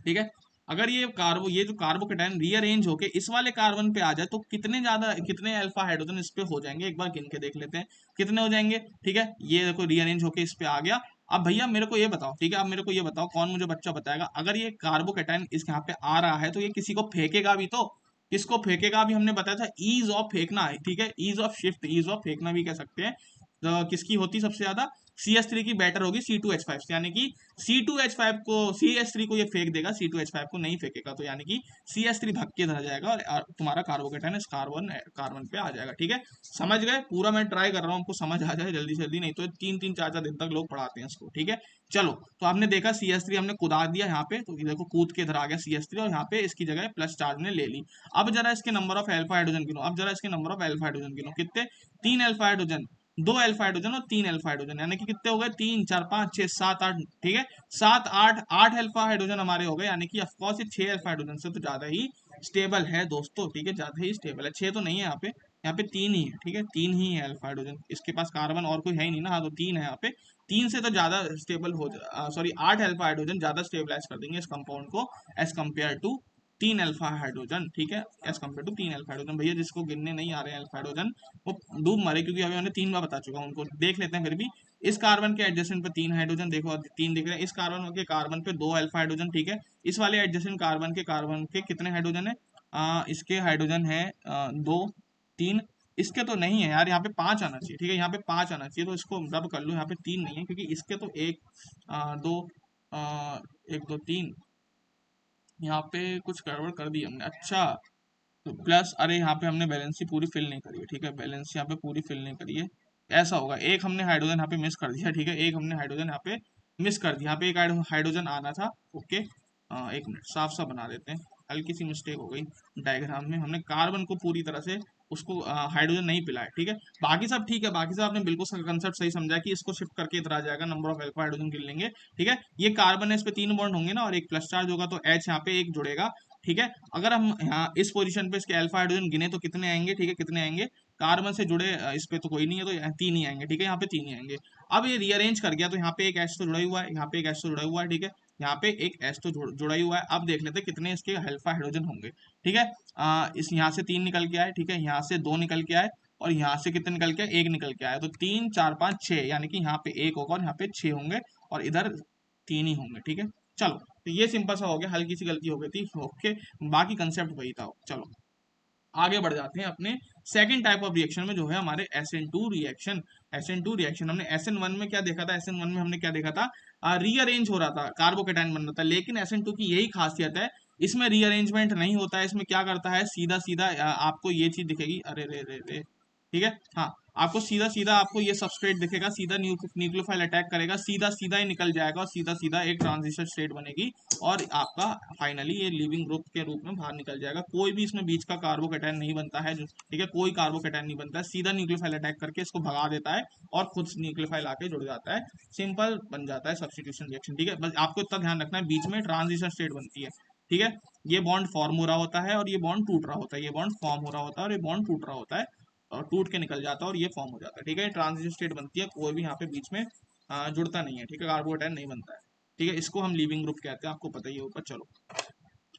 ठीक है, अगर ये जो कार्बोकेटाइन रीअरेंज होके इस वाले कार्बन पे आ जाए, तो कितने अल्फा हाइड्रोजन इस पे हो जाएंगे, एक बार गिन के देख लेते हैं कितने हो जाएंगे। ठीक है, ये देखो रीअरेंज होके इस पे आ गया। अब भैया मेरे को ये बताओ, ठीक है, अब मेरे को ये बताओ, कौन मुझे बच्चा बताएगा, अगर ये कार्बोकेटाइन इस यहाँ पे आ रहा है तो ये किसी को फेंकेगा भी तो, किसको फेंकेगा भी हमने बताया था, ईज ऑफ फेंकना है। ठीक है, ease of shift, ease of फेंकना भी कह सकते हैं। तो किसकी होती सबसे ज्यादा, CH3 की बेटर होगी C2H5 से, यानी कि C2H5 को CH3 को ये फेंक देगा, C2H5 को नहीं फेंकेगा, तो यानी कि CH3 भाग के इधर जाएगा और तुम्हारा कार्बोकेटाइन इस कार्बन पे आ जाएगा। ठीक है, समझ गए, पूरा मैं ट्राई कर रहा हूँ हमको समझ आ जाए जल्दी से जल्दी, नहीं तो 3-3 4-4 दिन तक लोग पढ़ाते हैं इसको। ठीक है, चलो तो आपने देखा CH3 हमने कुदा दिया यहाँ पे, तो देखो कूद के इधर आ गया CH3, और यहाँ पे इसकी जगह प्लस चार्ज ने ले ली। अब जरा इसके नंबर ऑफ अल्फा हाइड्रोजन गिनो, अब जरा इसके नंबर ऑफ अल्फा हाइड्रोजन गिनो, कितने, 3 अल्फा हाइड्रोजन। दो अल्फा हाइड्रोजन और तीन अल्फा हाइड्रोजन, यानी कि कितने हो गए, 3 4 5 6 7 8, ठीक है, 7 8 8 अल्फा हाइड्रोजन हमारे हो गए, यानी कि ऑफकोर्स ये 6 अल्फा हाइड्रोजन से तो ज्यादा ही स्टेबल है दोस्तों, ठीक है, ज्यादा ही स्टेबल है, 6 तो नहीं है यहाँ पे 3 ही है, ठीक है, 3 ही है अल्फा हाइड्रोजन, इसके पास कार्बन और कोई है ही नहीं ना, हाँ तो 3 है यहाँ पे, 3 से तो ज्यादा स्टेबल हो, सॉरी 8 अल्फा हाइड्रोजन ज्यादा स्टेबलाइज कर देंगे इस कंपाउंड को as compared to 3 alpha hydrogen, ठीक है, as compared to 3 alpha hydrogen. भैया जिसको गिनने नहीं आ रहे हैं अल्फा हाइड्रोजन वो डूब मरे, क्योंकि अभी हमने 3 बार बता चुका हूं उनको, देख लेते हैं फिर भी। इस कार्बन के एडजेसेंट पे 3 हाइड्रोजन, देखो 3 दिख रहे हैं, इस कार्बन पे 2 अल्फा हाइड्रोजन, ठीक है, इस वाले एडजेसेंट कार्बन के कितने हाइड्रोजन है, इसके हाइड्रोजन है 2 3, इसके तो नहीं है यार, यहाँ पे 5 आना चाहिए, ठीक है, यहाँ पे 5 आना चाहिए, तो इसको रब कर लो, यहाँ पे 3 नहीं है, क्योंकि इसके तो एक दो, एक दो तीन, यहाँ पे कुछ गड़बड़ कर दी हमने, अच्छा, तो प्लस, अरे यहाँ पे हमने बैलेंसी पूरी फिल नहीं करी है, ठीक है, बैलेंस यहाँ पे पूरी फिल नहीं करी है, ऐसा होगा, एक हमने हाइड्रोजन यहाँ पे मिस कर दिया, ठीक है, एक हमने हाइड्रोजन यहाँ पे मिस कर दिया, यहाँ पे एक हाइड्रोजन आना था, ओके, एक मिनट साफ साफ बना देते हैं, हल्की सी मिस्टेक हो गई डायग्राम में, हमने कार्बन को पूरी तरह से उसको हाइड्रोजन नहीं पिलाया, ठीक है, बाकी सब ठीक है, बाकी सब आपने बिल्कुल कंसेप्ट सही समझा कि इसको शिफ्ट करके इधर आ जाएगा, नंबर ऑफ अल्फा हाइड्रोजन गिन लेंगे, ठीक है, ये कार्बन है, इस पे 3 बॉन्ड होंगे ना और एक प्लस चार्ज होगा, तो एच यहाँ पे एक जुड़ेगा, ठीक है, अगर हम यहाँ इस पोजीशन पे इसके अल्फा हाइड्रोजन गिने तो कितने आएंगे, ठीक है, कितने आएंगे, कार्बन से जुड़े इस पे तो कोई नहीं है, तो 3 ही आएंगे, ठीक है, यहाँ पे 3 ही आएंगे। अब ये रीअरेंज कर गया तो यहाँ पे एक एच तो जुड़ा ही हुआ है, यहाँ पे एक एच तो जुड़ा हुआ है, ठीक है, यहाँ पे एक एच तो जुड़ा ही हुआ है, अब देख लेते हैं कितने इसके अल्फा हाइड्रोजन होंगे, ठीक है, इस यहाँ से 3 निकल के आए, ठीक है, यहाँ से 2 निकल के आए, और यहाँ से कितने निकल के आए, 1 निकल के आया, तो 3 4 5 6, यानी कि यहाँ पे 1 होगा और यहाँ पे 6 होंगे, और इधर 3 ही होंगे, ठीक है, चलो, तो ये सिंपल सा हो गया, हल्की सी गलती हो गई थी, ओके, बाकी कंसेप्ट वही था, चलो आगे बढ़ जाते हैं अपने सेकंड टाइप ऑफ रिएक्शन में, जो है हमारे SN2 रिएक्शन। SN2 रिएक्शन हमने SN1 में क्या देखा था, SN1 में हमने क्या देखा था, रीअरेंज हो रहा था, कार्बोकेटाइन बन रहा था, लेकिन SN2 की यही खासियत है, इसमें रीअरेंजमेंट नहीं होता है, इसमें क्या करता है, सीधा सीधा आपको ये चीज दिखेगी, अरे रे रे रे, ठीक है, हाँ, आपको सीधा सीधा आपको ये सबस्ट्रेट दिखेगा, सीधा न्यूक्लियोफाइल अटैक करेगा, सीधा सीधा ही निकल जाएगा, और सीधा सीधा एक ट्रांजिशन स्टेट बनेगी, और आपका फाइनली ये लिविंग ग्रुप के रूप में बाहर निकल जाएगा, कोई भी इसमें बीच का कार्बोकेटाइन नहीं बनता है, ठीक है, कोई कार्बोकेटाइन नहीं बनता है, सीधा न्यूक्लियोफाइल अटैक करके इसको भगा देता है, और खुद न्यूक्लियोफाइल आके जुड़ जाता है, सिंपल बन जाता है सब्स्टिट्यूशन रिएक्शन, ठीक है, बस आपको इतना ध्यान रखना है, बीच में ट्रांजिशन स्टेट बनती है, ठीक है, ये बॉन्ड फॉर्म हो रहा होता है और ये बॉन्ड टूट रहा होता है, ये बॉन्ड फॉर्म हो रहा होता है और ये बॉन्ड टूट रहा होता है, और टूट के निकल जाता है और ये फॉर्म हो जाता है, ठीक है, ट्रांजिशन स्टेट बनती है, कोई भी यहाँ पे बीच में जुड़ता नहीं है, ठीक है, कार्बोकेटाइन नहीं बनता है, ठीक है, इसको हम लीविंग ग्रुप कहते हैं, आपको पता ही है ऊपर, चलो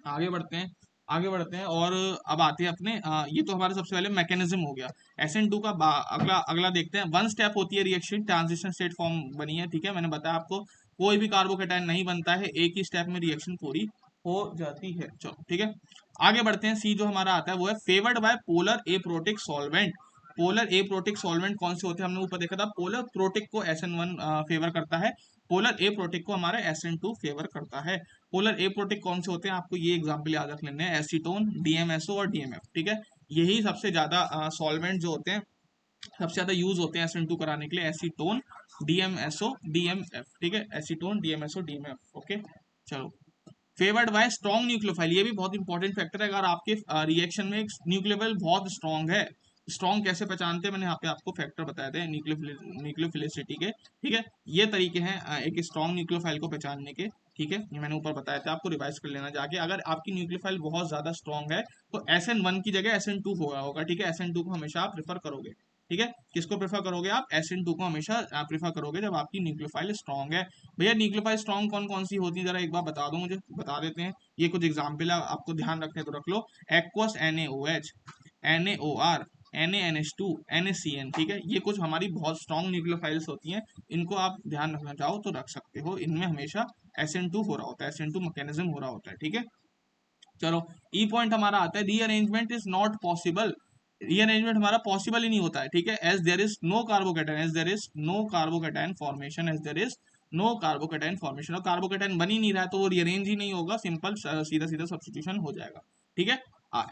आगे बढ़ते हैं, आगे बढ़ते हैं, और अब आते हैं अपने ये तो हमारा सबसे पहले मैकेनिज्म हो गया, SN2 का अगला अगला देखते हैं, वन स्टेप होती है रिएक्शन, ट्रांजिशन स्टेट फॉर्म बनी है, ठीक है, मैंने बताया आपको कोई भी कार्बोकेटाइन नहीं बनता है, एक ही स्टेप में रिएक्शन पूरी हो जाती है, चलो ठीक है, आगे बढ़ते हैं, सी जो हमारा आता है वो है favoured by polar aprotic solvent. Polar aprotic solvent कौन से होते हैं, हमने ऊपर देखा था, पोलर प्रोटिक को SN1 फेवर करता है, पोलर एप्रोटिक को हमारा SN2 फेवर करता है। पोलर एप्रोटिक कौन से होते हैं, आपको ये एग्जांपल याद रख लेने हैं, एसीटोन, DMSO और DMF, ठीक है, यही सबसे ज्यादा सॉल्वेंट जो होते हैं, सबसे ज्यादा यूज होते हैं SN2 कराने के लिए, एसीटोन, DMSO, DMF, ठीक है, एसीटोन, DMSO, DMF, ओके, चलो, फेवर्ड बाय स्ट्रॉन्ग न्यूक्लियोफाइल, ये भी बहुत इंपॉर्टेंट फैक्टर है, अगर आपके रिएक्शन में न्यूक्लियोफाइल बहुत स्ट्रॉन्ग है, स्ट्रॉन्ग कैसे पहचानते हैं, मैंने यहाँ पे आपको फैक्टर बताए थे न्यूक्लियोफिलिसिटी के, ठीक है, ये तरीके हैं एक स्ट्रॉन्ग न्यूक्लियोफाइल को पहचानने के, ठीक है, ये मैंने ऊपर बताया था, आपको रिवाइज कर लेना जाके, अगर आपकी न्यूक्लियोफाइल बहुत ज्यादा स्ट्रॉन्ग है तो SN1 की जगह SN2 होगा, ठीक है, SN2 को हमेशा आप प्रेफर करोगे, ठीक है, किसको प्रेफर करोगे आप, SN2 को हमेशा प्रेफर करोगे जब आपकी न्यूक्लियोफाइल स्ट्रॉन्ग है। भैया न्यूक्लियोफाइल स्ट्रॉन्ग कौन कौन सी होती है, जरा एक बार बता दो मुझे, बता देते हैं, ये कुछ एग्जाम्पल है, आपको ध्यान रखने तो रख लो, aqueous NaOH, NaOR, NaNH2, NaCN, ठीक है, ये कुछ हमारी बहुत स्ट्रॉन्ग न्यूक्लियोफाइल्स होती हैं, इनको आप ध्यान रखना चाहो तो रख सकते हो, इनमें हमेशा SN2 हो रहा होता है, SN2 मैकेनिज्म हो रहा होता है, ठीक है, चलो, ई पॉइंट हमारा आता है, rearrangement is not possible, rearrangement हमारा पॉसिबल ही नहीं होता है, ठीक है, as there is no carbocation, as there is no carbocation formation, as there is no carbocation formation, और कार्बोकेटाइन बन ही नहीं रहा है तो वो रीअरेंज ही नहीं होगा, सिंपल सीधा सीधा सब्स्टिट्यूशन हो जाएगा, ठीक है,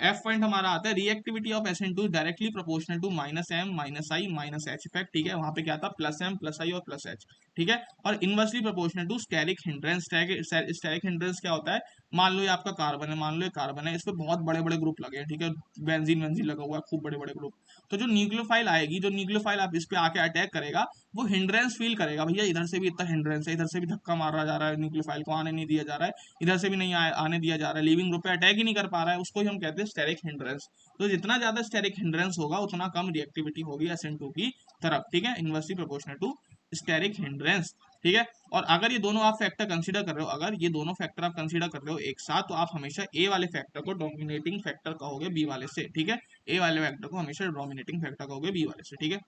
एफ पॉइंट हमारा आता है, reactivity of SN2 directly proportional to -m -i -h effect, ठीक है, वहां पे क्या था, +m +i और +h, ठीक है, और inversely proportional to steric hindrance, steric hindrance क्या होता है, मान लो ये आपका कार्बन है, मान लो ये कार्बन है, इस पे बहुत बड़े बड़े ग्रुप लगे हैं, ठीक है, बेंजीन बेंजीन लगा हुआ है, खूब बड़े बड़े ग्रुप। तो जो न्यूक्लियोफाइल आएगी, जो न्यूक्लियोफाइल आप इस पे आके अटैक करेगा, वो हिंड्रेंस फील करेगा, भैया इधर से भी इतना हिंड्रेंस है, इधर से भी धक्का मारा जा रहा है, न्यूक्लियोफाइल को आने नहीं दिया जा रहा है, इधर से भी नहीं आने दिया जा रहा है, लिविंग ग्रुप पे अटैक ही नहीं कर पा रहा है, उसको ही हम कहते हैं स्टेरिक हिंड्रेंस। तो जितना ज्यादा स्टेरिक हिंड्रेंस होगा उतना कम रिएक्टिविटी होगी SN2 की तरफ, ठीक है, inversely proportional to steric hindrance, ठीक है। और अगर ये दोनों आप फैक्टर कंसीडर कर रहे हो, अगर ये दोनों फैक्टर आप कंसीडर कर रहे हो एक साथ, तो आप हमेशा ए वाले फैक्टर को डोमिनेटिंग फैक्टर कहोगे बी वाले से, ठीक है, ए वाले फैक्टर को हमेशा डोमिनेटिंग फैक्टर कहोगे बी वाले से, ठीक है।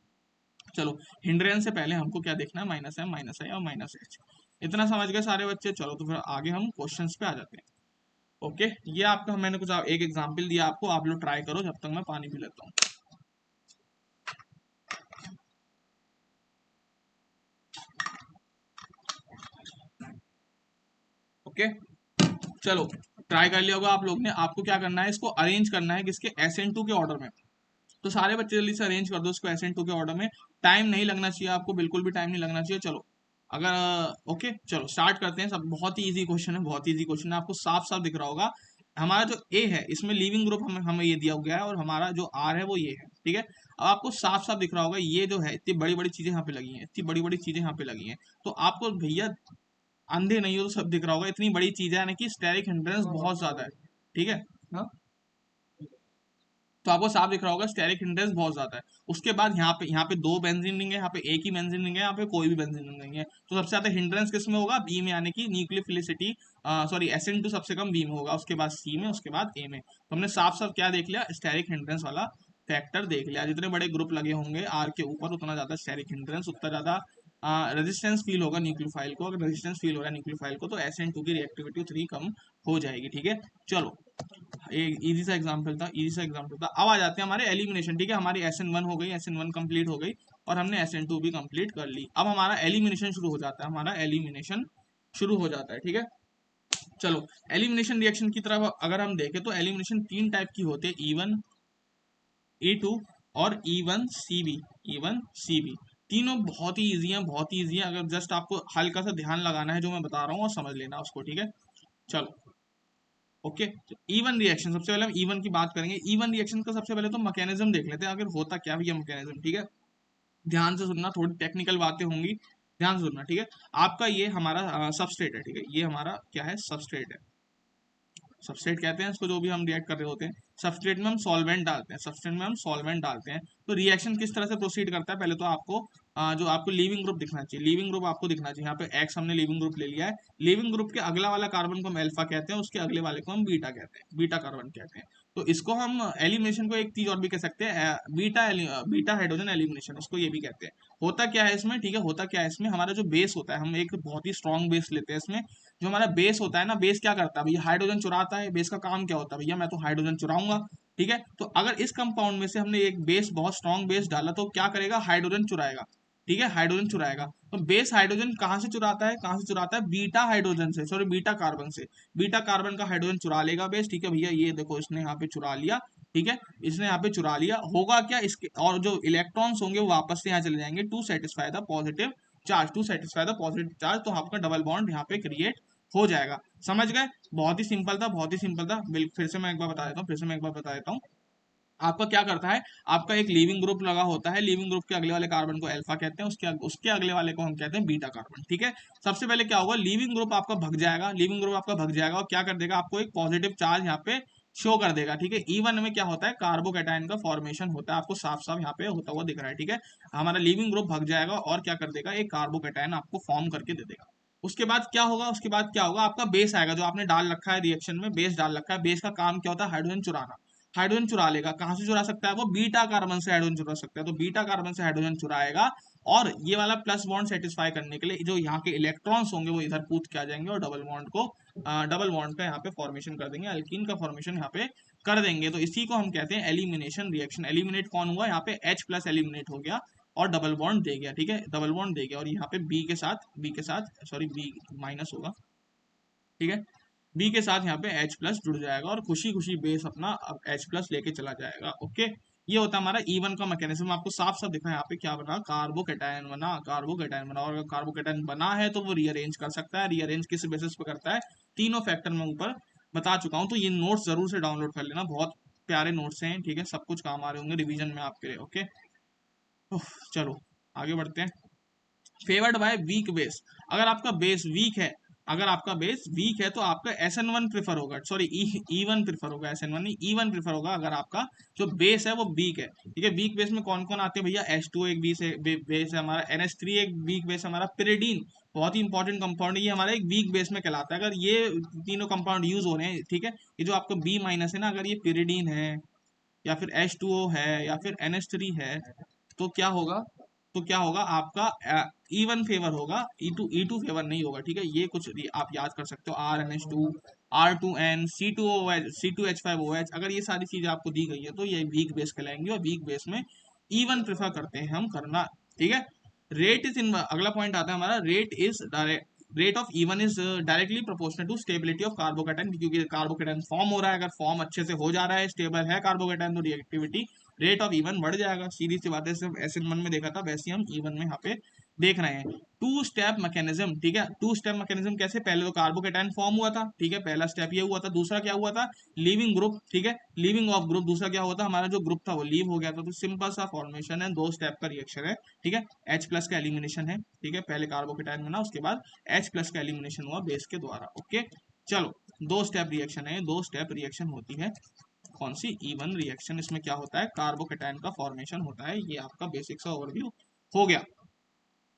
चलो, हिंड्रेंस से पहले हमको क्या देखना है, माइनस है और माइनस एच। इतना समझ गए सारे बच्चे? चलो तो फिर आगे हम क्वेश्चंस पे आ जाते हैं। ओके, ये आपका मैंने कुछ एक एग्जाम्पल दिया आपको, आप लोग ट्राई करो, जब तक मैं पानी पी लेता हूँ। ओके, चलो ट्राई कर लिया होगा आप लोग ने। आपको क्या करना है, इसको अरेंज करना है किसके, SN2 के ऑर्डर में। तो सारे बच्चे जल्दी से अरेंज कर दो इसको SN2 के ऑर्डर में। टाइम नहीं लगना चाहिए आपको, बिल्कुल भी टाइम नहीं लगना चाहिए। चलो, अगर ओके, चलो स्टार्ट करते हैं। सब बहुत ही इजी क्वेश्चन है, बहुत ही इजी क्वेश्चन है, आपको साफ साफ दिख रहा होगा। हमारा जो ए है, इसमें लिविंग ग्रुप हमें ये दिया गया है, और हमारा जो आर है वो ये है, ठीक है। अब आपको साफ साफ दिख रहा होगा, ये जो है इतनी बड़ी बड़ी चीजें यहाँ पे लगी हैं, इतनी बड़ी बड़ी चीजें यहाँ पे लगी हैं। तो आपको भैया, अंधे नहीं हो तो सब दिख रहा होगा, इतनी बड़ी चीज है, यानी कि स्टेरिक हिंड्रेंस बहुत ज्यादा है, ठीक है। हाँ, तो आपको साफ दिख रहा होगा स्टेरिक हिंड्रेंस बहुत ज्यादा है। उसके बाद यहाँ पे दो बेंजीन रिंग है, यहाँ पे एक ही बेंजीन रिंग है, यहाँ पे कोई भी बेंजीन रिंग नहीं है। तो सबसे ज्यादा हिंड्रेंस किस में होगा, बी में, यानी कि न्यूक्लियोफिलिसिटी, सॉरी SN2 सबसे कम बी में होगा, उसके बाद सी में, उसके बाद ए में। तो हमने साफ साफ क्या देख लिया, स्टेरिक हिंड्रेंस वाला फैक्टर देख लिया। जितने बड़े ग्रुप लगे होंगे आर के ऊपर, उतना ज्यादा स्टेरिक हिंड्रेंस, उतना ज्यादा रेजिस्टेंस फील होगा न्यूक्लियोफाइल को। अगर रेजिस्टेंस फील हो रहा है न्यूक्लियोफाइल को, तो SN2 की रिएक्टिविटी उतनी कम हो जाएगी, ठीक है। चलो, एक इजी सा एग्जांपल था, इजी सा एग्जांपल था। अब आ जाते हैं हमारे एलिमिनेशन, ठीक है। हमारी SN1 हो गई, SN1 कंप्लीट हो गई, और हमने SN2 भी कंप्लीट कर ली। अब हमारा एलिमिनेशन शुरू हो जाता है, हमारा एलिमिनेशन शुरू हो जाता है, ठीक है। चलो, एलिमिनेशन रिएक्शन की तरफ अगर हम देखें, तो एलिमिनेशन तीन टाइप की होती है, E1, E2 और E1CB। E1CB तीनों बहुत ही ईजी हैं, बहुत ही ईजी है। अगर जस्ट आपको हल्का सा ध्यान लगाना है जो मैं बता रहा हूँ, और समझ लेना उसको, ठीक है। चलो, ओके, तो E1 रिएक्शन, सबसे पहले हम E1 की बात करेंगे। E1 रिएक्शन का सबसे पहले तो मैकेनिज्म देख लेते हैं, अगर होता क्या भी है मैकेनिज्म, ठीक है। ध्यान से सुनना, थोड़ी टेक्निकल बातें होंगी, ध्यान से सुनना, ठीक है। आपका ये हमारा सबस्ट्रेट है, ठीक है, ये हमारा क्या है, सबस्ट्रेट है। सबस्ट्रेट कहते हैं इसको, जो भी हम रिएक्ट कर रहे होते हैं। सबस्ट्रेट में हम सॉल्वेंट डालते हैं, सबस्ट्रेट में हम सॉल्वेंट डालते हैं। तो रिएक्शन किस तरह से प्रोसीड करता है, पहले तो आपको जो आपको लीविंग ग्रुप दिखना चाहिए, लीविंग ग्रुप आपको दिखना चाहिए। यहाँ पे एक्स हमने लीविंग ग्रुप ले लिया है। लीविंग ग्रुप के अगला वाला कार्बन को हम अल्फा कहते हैं, उसके अगले वाले को हम बीटा कहते हैं, बीटा कार्बन कहते हैं। तो इसको हम एलिमिनेशन को एक चीज और भी कह सकते हैं, बीटा हाइड्रोजन एलिमिनेशन, इसको ये भी कहते हैं। होता क्या है इसमें, ठीक है, होता क्या है इसमें, हमारा जो बेस होता है, हम एक बहुत ही स्ट्रॉन्ग बेस लेते हैं इसमें। जो हमारा बेस होता है ना, बेस क्या करता है भैया, हाइड्रोजन चुराता है। बेस का काम क्या होता है भैया, मैं तो हाइड्रोजन चुराऊंगा, ठीक है। तो अगर इस कंपाउंड में से हमने एक बेस, बहुत स्ट्रॉन्ग बेस डाला, तो क्या करेगा, हाइड्रोजन चुराएगा, ठीक है, हाइड्रोजन चुराएगा। तो बेस हाइड्रोजन कहाँ से चुराता है, कहाँ से चुराता है, बीटा हाइड्रोजन से, सॉरी बीटा कार्बन से। बीटा कार्बन का हाइड्रोजन चुरा लेगा बेस, ठीक है भैया। ये देखो, इसने यहाँ पे चुरा लिया, ठीक है, इसने यहाँ पे चुरा लिया। होगा क्या इसके, और जो इलेक्ट्रॉन्स होंगे वो वापस से यहाँ चले जाएंगे, to satisfy the positive charge, to satisfy the positive charge. तो आपका डबल बॉन्ड यहाँ पे क्रिएट हो जाएगा। समझ गए, बहुत ही सिंपल था, बहुत ही सिंपल था। फिर से मैं एक बार बता देता हूँ, फिर से मैं एक बार बता देता हूँ। आपका क्या करता है, आपका एक लीविंग ग्रुप लगा होता है, लीविंग ग्रुप के अगले वाले कार्बन को अल्फा कहते हैं, उसके अगले वाले को हम कहते हैं बीटा कार्बन, ठीक है। सबसे पहले क्या होगा, लीविंग ग्रुप आपका भग जाएगा, लीविंग ग्रुप आपका भग जाएगा, और क्या कर देगा, आपको एक पॉजिटिव चार्ज यहाँ पे शो कर देगा, ठीक है। E1 में क्या होता है, कार्बोकैटायन का फॉर्मेशन होता है, आपको साफ साफ यहाँ पे होता हुआ दिख रहा है, ठीक है। हमारा लीविंग ग्रुप भग जाएगा, और क्या कर देगा, एक कार्बोकैटायन आपको फॉर्म करके दे देगा। उसके बाद क्या होगा, उसके बाद क्या होगा, आपका बेस आएगा, जो आपने डाल रखा है रिएक्शन में, बेस डाल रखा है। बेस का काम क्या होता है, हाइड्रोजन चुराना। हाइड्रोजन चुरा लेगा, कहाँ से चुरा सकता है वो, बीटा कार्बन से हाइड्रोजन चुरा सकता है। तो बीटा कार्बन से हाइड्रोजन चुराएगा, और ये वाला प्लस बॉन्ड सेटिस्फाई करने के लिए जो यहाँ के इलेक्ट्रॉन्स होंगे वो इधर कूद के आ जाएंगे, और डबल बॉन्ड का यहाँ पे फॉर्मेशन कर देंगे, अल्कीन का फॉर्मेशन यहाँ पे कर देंगे। तो इसी को हम कहते हैं एलिमिनेशन रिएक्शन। एलिमिनेट कौन हुआ, यहाँ पे H प्लस एलिमिनेट हो गया, और डबल बॉन्ड दे गया, ठीक है, डबल बॉन्ड दे गया। और यहाँ पे बी के साथ सॉरी बी माइनस होगा, ठीक है। बी के साथ यहाँ पे H प्लस जुड़ जाएगा, और खुशी खुशी बेस अपना अब H प्लस लेके चला जाएगा। ओके, ये होता है हमारा E1 का मैकेनिज्म। आपको साफ साफ दिखा है यहाँ पे क्या बना, कार्बोकैटायन बना, कार्बोकैटायन बना। और अगर कार्बोकैटायन बना है तो वो रीअरेंज कर सकता है। रीअरेंज किस बेसिस पे करता है, तीनों फैक्टर में ऊपर बता चुका हूँ, तो ये नोट्स जरूर से डाउनलोड कर लेना, बहुत प्यारे नोट्स हैं, ठीक है, सब कुछ काम आ रहे होंगे रिवीजन में आपके लिए। ओके, चलो आगे बढ़ते हैं। फेवर्ड बाय वीक बेस, अगर आपका बेस वीक है, अगर आपका बेस वीक है तो आपका SN1 प्रेफर होगा, सॉरी E1 प्रेफर होगा, SN1 नहीं E1 प्रेफर होगा, अगर आपका जो बेस है वो वीक है। ठीक है, वीक बेस में कौन कौन आते हैं भैया, H2 एक बेस है, बेस है हमारा, NH3 एक वीक बेस है हमारा, पिरिडीन बहुत ही इंपॉर्टेंट कंपाउंड है, ये हमारा एक वीक बेस में कहलाता है। अगर ये तीनों कंपाउंड यूज हो रहे हैं, ठीक है, ये जो आपका B माइनस है ना, अगर ये पिरिडीन है या फिर H2O है या फिर NH3 है, तो क्या होगा, तो क्या होगा आपका E1 फेवर होगा, E2 फेवर नहीं होगा। ठीक है, ये कुछ आप याद कर सकते हो, RNH2, R2N, C2H5OH, अगर ये सारी चीजें आपको दी गई है तो ये वीक बेस कहलाएंगे, और वीक बेस में E1 प्रेफर करते हैं हम करना। ठीक है, रेट इज इन, अगला पॉइंट आता है हमारा, rate of E one is directly proportional to stability of carbocation, क्योंकि कार्बोकेटाइन फॉर्म हो रहा है, अगर फॉर्म अच्छे से हो जा रहा है, स्टेबल है कार्बोकेटाइन, तो रिएक्टिविटी रेट ऑफ इवन बढ़ जाएगा। सीधी सी बात है, सिर्फ SN1 में देखा था, वैसे हम इवन में यहाँ पे देख रहे हैं। टू स्टेप मैकेनिज्म, ठीक है, टू स्टेप मैकेनिज्म कैसे, पहले तो कार्बोकेटाइन फॉर्म हुआ था, ठीक है, पहला स्टेप ये हुआ था, दूसरा क्या हुआ था, लीविंग ग्रुप, ठीक है, लीविंग ऑफ ग्रुप, दूसरा क्या हुआ था, हमारा जो ग्रुप था वो लीव हो गया था। तो सिंपल सा फॉर्मेशन है, दो स्टेप का रिएक्शन है। ठीक है, H प्लस का एलिमिनेशन है, ठीक है, पहले कार्बोकेटाइन बना, उसके बाद H प्लस का एलिमिनेशन हुआ बेस के द्वारा। ओके, चलो, दो स्टेप रिएक्शन है, दो स्टेप रिएक्शन होती है, कौन सी, E1 रिएक्शन, इसमें क्या होता है, कार्बोकेटाइन का फॉर्मेशन होता है। ये आपका बेसिक सा ओवरव्यू हो गया।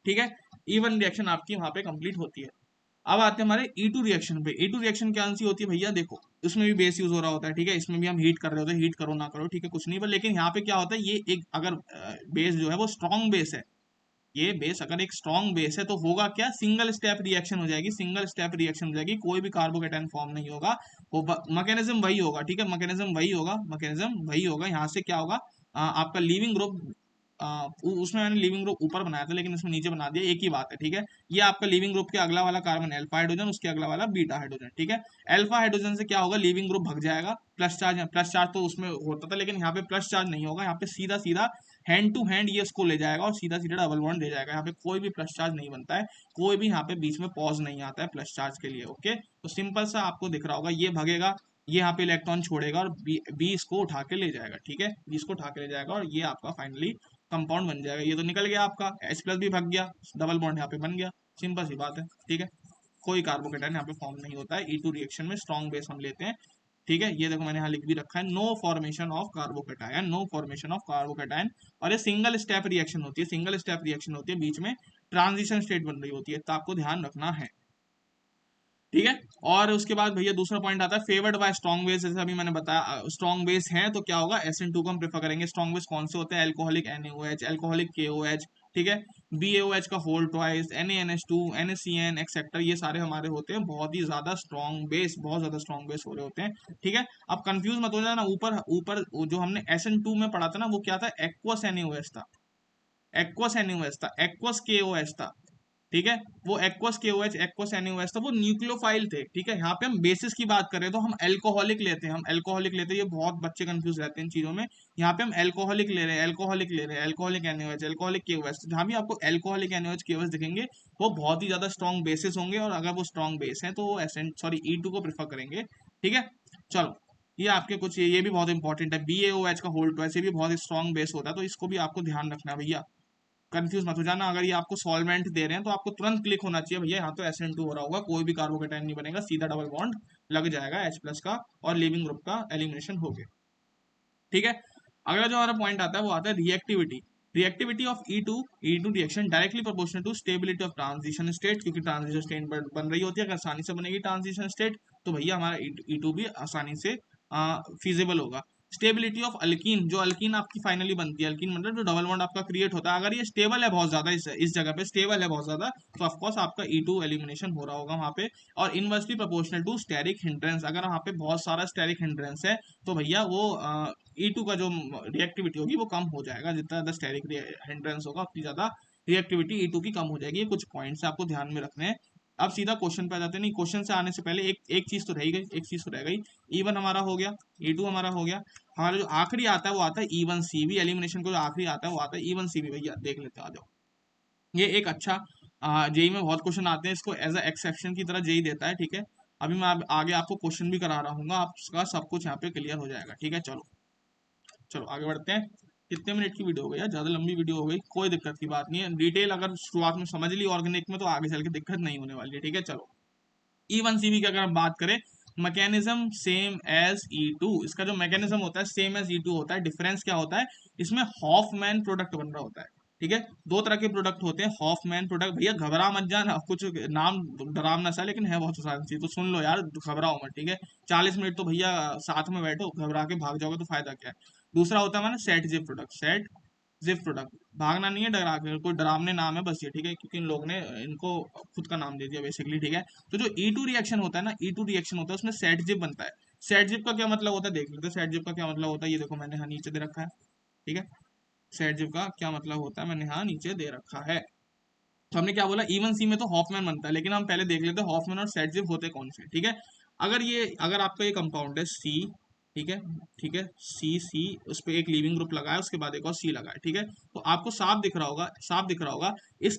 ठीक है, E1 रिएक्शन आपकी वहां पे कंप्लीट होती है। अब आते हैं हमारे E2 रिएक्शन पे। E2 रिएक्शन क्या सी होती है भैया, देखो इसमें भी बेस यूज हो रहा होता है, ठीक है, इसमें भी हम हीट कर रहे होते हैं, हीट करो ना करो, ठीक है, कुछ नहीं, पर लेकिन यहाँ पे क्या होता है, ये एक अगर बेस जो है वो स्ट्रॉन्ग बेस है, ये बेस अगर एक स्ट्रॉन्ग बेस है तो होगा क्या, सिंगल स्टेप रिएक्शन हो जाएगी, सिंगल स्टेप रिएक्शन हो जाएगी, कोई भी कार्बोकेटाइन फॉर्म नहीं होगा, वो मैकेनिज्म वही होगा। ठीक है, मैकेनिज्म वही होगा, मैकेनिज्म वही होगा। यहाँ से क्या होगा, आपका लीविंग ग्रुप, उसमें मैंने लिविंग ग्रुप ऊपर बनाया था लेकिन इसमें नीचे बना दिया, एक ही बात है। ठीक है, ये आपका लिविंग ग्रुप के अगला वाला कार्बन अल्फा हाइड्रोजन, उसके अगला वाला बीटा हाइड्रोजन। ठीक है, अल्फा हाइड्रोजन से क्या होगा, लिविंग ग्रुप भाग जाएगा, प्लस चार्ज तो उसमें होता था, लेकिन यहाँ पे प्लस चार्ज नहीं होगा, यहाँ पे सीधा सीधा हैंड टू हैंड ये इसको ले जाएगा और सीधा सीधा डबल बॉन्ड दे जाएगा। यहाँ पे कोई भी प्लस चार्ज नहीं बनता है, कोई भी यहाँ पे बीच में पॉज नहीं आता है प्लस चार्ज के लिए। ओके, तो सिंपल सा आपको दिख रहा होगा, ये भगेगा, ये यहाँ पे इलेक्ट्रॉन छोड़ेगा और बी इसको उठा के ले जाएगा। ठीक है, बी इसको उठा के ले जाएगा और ये आपका फाइनली कंपाउंड बन जाएगा। ये तो निकल गया आपका, H प्लस भी भाग गया, डबल बॉन्ड यहाँ पे बन गया, सिंपल सी बात है। ठीक है, कोई कार्बोकेटाइन यहाँ पे फॉर्म नहीं होता है। E2 रिएक्शन में स्ट्रॉन्ग बेस हम लेते हैं। ठीक है, ये देखो मैंने यहाँ लिख भी रखा है, no formation of carbocation, no formation of carbocation, और ये सिंगल स्टेप रिएक्शन होती है, सिंगल स्टेप रिएक्शन होती है, बीच में ट्रांजिशन स्टेट बन रही होती है, तो आपको ध्यान रखना है। ठीक है, और उसके बाद भैया दूसरा पॉइंट आता है, फेवर्ड बाय स्ट्रॉन्ग बेस, जैसे अभी मैंने बताया स्ट्रॉन्ग बेस है तो क्या होगा, SN2 को हम प्रेफर करेंगे। स्ट्रॉन्ग बेस कौन से होते हैं, एल्कोहलिक NaOH, एल्कोहलिक KOH, ठीक है, BaOH का whole twice, NaNH2, NaCN etcetera, ये सारे हमारे होते हैं बहुत ही ज्यादा स्ट्रॉन्ग बेस, बहुत ज्यादा स्ट्रॉन्ग बेस हो रहे होते हैं। ठीक है, अब कंफ्यूज मत हो जाना, ऊपर ऊपर जो हमने SN2 में पढ़ा था ना, वो क्या था, एक्वस NaOH था, एक्वस NaOH था, एक्वस KOH था। ठीक है, वो एक्वस KOH, एक्वस NaOH था, वो न्यूक्लियोफाइल थे। ठीक है, यहाँ पे हम बेसिस की बात करें तो हम एल्कोहलिक लेते हैं, हम एल्कोहलिक लेते हैं, ये बहुत बच्चे कंफ्यूज रहते हैं इन चीजों में। यहाँ पे हम एल्कोहलिक ले रहे हैं, एल्कोहलिक ले रहे हैं, एल्कोहलिक NaOH, एल्कोहलिक KOH, जहाँ भी आपको एल्कोहलिक NaOH KOH दिखेंगे वो बहुत ही ज्यादा स्ट्रॉन्ग बेसिस होंगे, और अगर वो स्ट्रॉन्ग बेस है तो वो E2 को प्रेफर करेंगे। ठीक है, चलो, ये आपके कुछ, ये भी बहुत इंपॉर्टेंट है, BaOH का होल्ड ट्वाइस, ये भी बहुत स्ट्रॉन्ग बेस होता है, तो इसको भी आपको ध्यान रखना है भैया, कंफ्यूज मत हो जाना। अगर ये आपको सॉल्वेंट दे रहे हैं तो आपको तुरंत क्लिक होना चाहिए भैया, यहाँ तो SN2 हो रहा होगा, कोई भी कार्बोकेटाइन नहीं बनेगा, सीधा डबल बॉन्ड लग जाएगा H प्लस का और लिविंग ग्रुप का एलिमिनेशन हो गया। ठीक है, अगला जो हमारा पॉइंट आता है वो आता है reactivity. Reactivity of E2 reaction directly proportional to stability of transition state, क्योंकि ट्रांजिशन स्टेट बन रही होती है, अगर आसानी से बनेगी ट्रांजिशन स्टेट तो भैया हमारा E2 भी आसानी से फीजिबल होगा। स्टेबिलिटी ऑफ अल्कीन, जो अल्कीन आपकी फाइनली बनती है, अल्कीन मतलब जो डबल बॉन्ड आपका क्रिएट होता है, अगर ये स्टेबल है बहुत ज्यादा, इस जगह पे स्टेबल है बहुत ज्यादा, तो ऑफकोर्स आपका E2 एलिमिनेशन हो रहा होगा वहां पे। और inversely proportional to steric hindrance, अगर वहां पे बहुत सारा स्टेरिक हिंड्रेंस है तो भैया वो E2 का जो रिएक्टिविटी होगी वो कम हो जाएगा, जितना ज्यादा स्टेरिक हिंड्रेंस होगा उतनी ज्यादा रिएक्टिविटी E2 की कम हो जाएगी। ये कुछ पॉइंट्स आपको ध्यान में रखने हैं। अब सीधा क्वेश्चन पे आ जाते हैं, नहीं क्वेश्चन से आने से पहले एक एक चीज तो रह गई, एक चीज तो रह गई। E1 हमारा हो गया, E2 हमारा हो गया, हमारा जो आखिरी आता है वो आता है E1CB, एलिमिनेशन को जो आखिरी आता है वो आता है E1CB। भैया देख लेते हैं, आ जाओ। ये एक अच्छा जेई में बहुत क्वेश्चन आते हैं, इसको एज अ एक्सेप्शन की तरह जेई देता है। ठीक है, अभी मैं आगे आपको क्वेश्चन भी करा रहा हूँ, आपका सब कुछ यहाँ पे क्लियर हो जाएगा। ठीक है, चलो चलो आगे बढ़ते हैं। कितने मिनट की वीडियो हो गई यार, ज्यादा लंबी वीडियो हो गई, कोई दिक्कत की बात नहीं है। डिटेल अगर शुरुआत में समझ ली ऑर्गेनिक में तो आगे चल के दिक्कत नहीं होने वाली है। ठीक है, चलो E1CV की अगर हम बात करें, मैकेनिज्म सेम एज E2। इसका जो मैकेनिज्म होता है सेम एज E2 होता है। डिफरेंस क्या होता है, इसमें हॉफमैन प्रोडक्ट बन रहा होता है। ठीक है, दो तरह के प्रोडक्ट होते हैं हॉफमैन प्रोडक्ट। भैया घबरा मत जाना, कुछ नाम डरावना सा लेकिन है बहुत आसान चीज, तो सुन लो यार, घबराओ मत। ठीक है, 40 मिनट तो भैया साथ में बैठो, घबरा के भाग जाओगे तो फायदा क्या है। दूसरा होता है हमारा set zip product, set zip product. भागना नहीं है, डरा के, कोई डरावने नाम है बस ये। ठीक है, क्योंकि इन लोग ने इनको खुद का नाम दे दिया बेसिकली। ठीक है, तो जो E2 रिएक्शन होता है ना, E2 रिएक्शन होता है उसमें सेट जिप बनता है। सेट जिप का क्या मतलब होता है देख लेते हैं। सेट जिप का क्या मतलब होता है, ये देखो मैंने यहाँ नीचे दे रखा है। ठीक है, सेट जिप का क्या मतलब होता है मैंने यहाँ नीचे दे रखा है। तो हमने क्या बोला, E1C में तो हॉफमैन बनता है, लेकिन हम पहले देख लेते हैं हॉफमैन और सेट जिप होते कौन से। ठीक है, अगर आपका ये कंपाउंड है C, ठीक है, ठीक है, C उस पर एक लीविंग ग्रुप लगाया, उसके बाद एक और C लगाया। ठीक है, तो आपको साफ दिख रहा होगा, साफ दिख रहा होगा, इस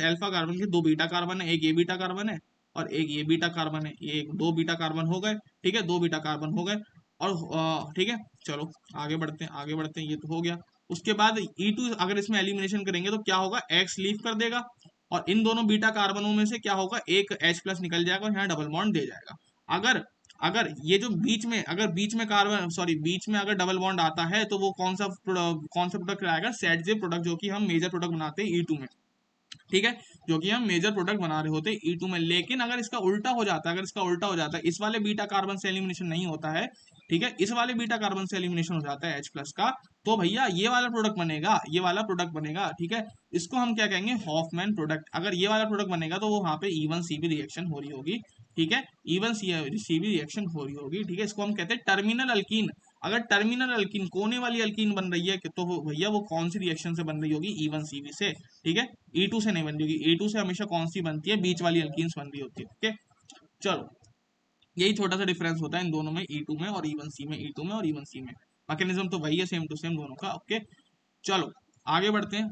अल्फा कार्बन के दो बीटा कार्बन है, एक ये बीटा कार्बन है और एक ये बीटा कार्बन है। ये दो बीटा कार्बन हो गए। ठीक है, दो बीटा कार्बन हो गए। और ठीक है, चलो आगे बढ़ते हैं, आगे बढ़ते हैं, ये तो हो गया। उसके बाद E2 अगर इसमें एलिमिनेशन करेंगे तो क्या होगा, X लीव कर देगा और इन दोनों बीटा कार्बनों में से क्या होगा, एक H+ निकल जाएगा और यहाँ डबल बॉन्ड दे जाएगा। अगर अगर ये जो बीच में कार्बन, सॉरी, बीच में अगर डबल बॉन्ड आता है तो वो कौन सा प्रोडक्ट आएगा, सेट जे प्रोडक्ट, जो कि हम मेजर प्रोडक्ट बनाते हैं E2 में। ठीक है, जो कि हम मेजर प्रोडक्ट बना रहे होते हैं E2 में। लेकिन अगर इसका उल्टा हो जाता है, अगर इसका उल्टा हो जाता है, इस वाले बीटा कार्बन से एलिमिनेशन नहीं होता है, ठीक है, इस वाले बीटा कार्बन से एलिमिनेशन हो जाता है H+ का, तो भैया ये वाला प्रोडक्ट बनेगा, ये वाला प्रोडक्ट बनेगा। ठीक है, इसको हम क्या कहेंगे, हॉफमैन प्रोडक्ट। अगर ये वाला प्रोडक्ट बनेगा तो वो वहां पे E1CV रिएक्शन हो रही होगी। ठीक है, E1CV रिएक्शन हो रही होगी। ठीक है, इसको हम कहते हैं टर्मिनल अल्कीन। अगर टर्मिनल अल्कीन, कोने वाली अल्कीन बन रही है तो भैया वो कौन सी रिएक्शन से बन रही होगी, E1CV से। ठीक है, E2 से नहीं बन रही होगी। E2 से हमेशा कौन सी बनती है, बीच वाली अल्कीन्स बन रही होती है। ओके, चलो यही छोटा सा डिफरेंस होता है इन दोनों में, E2 में और E1C में, E2 में और E1C में। मैकेनिज्म तो वही है, सेम टू सेम दोनों का। ओके, चलो आगे बढ़ते हैं,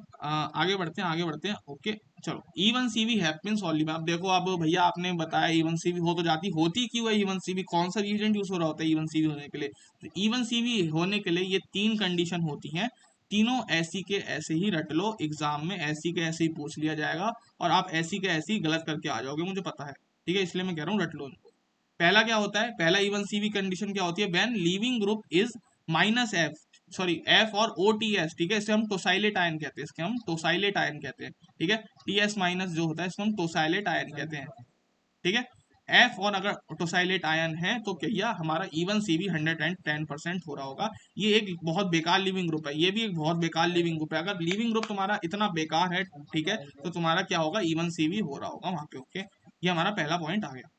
आगे बढ़ते हैं, आगे बढ़ते हैं। ओके, चलो E1CV हैपेंस ओनली में। अब देखो, अब भैया आपने बताया E1CV हो तो जाती, होती क्यों है E1CV, कौन सा रिएजेंट यूज हो रहा होता है E1CV होने के लिए। तो E1CV होने के लिए ये तीन कंडीशन होती हैं। तीनों ऐसी के ऐसे ही रट लो, एग्जाम में ऐसी के ऐसे ही पूछ लिया जाएगा और आप ऐसी के ऐसे ही गलत करके आ जाओगे, मुझे पता है। ठीक है, इसलिए मैं कह रहा हूँ रट लो इनको। पहला क्या होता है, पहला E1CV कंडीशन क्या होती है, when leaving group is -F, sorry F और OTS। ठीक है, इसे हम टोसाइलेट आयन कहते हैं, इसके हम टोसाइलेट आयन कहते हैं। ठीक है, TS- जो होता है इसको हम टोसाइलेट आयन कहते हैं। ठीक है, F और अगर टोसाइलेट आयन है तो क्या हमारा E1CV 110% हो रहा होगा। ये एक बहुत बेकार लिविंग ग्रुप है, ये भी एक बहुत बेकार लिविंग ग्रुप है। अगर लिविंग ग्रुप तुम्हारा इतना बेकार है, ठीक है, तो तुम्हारा क्या होगा, E1CV हो रहा होगा वहां पे। ओके, ये हमारा पहला पॉइंट आ गया।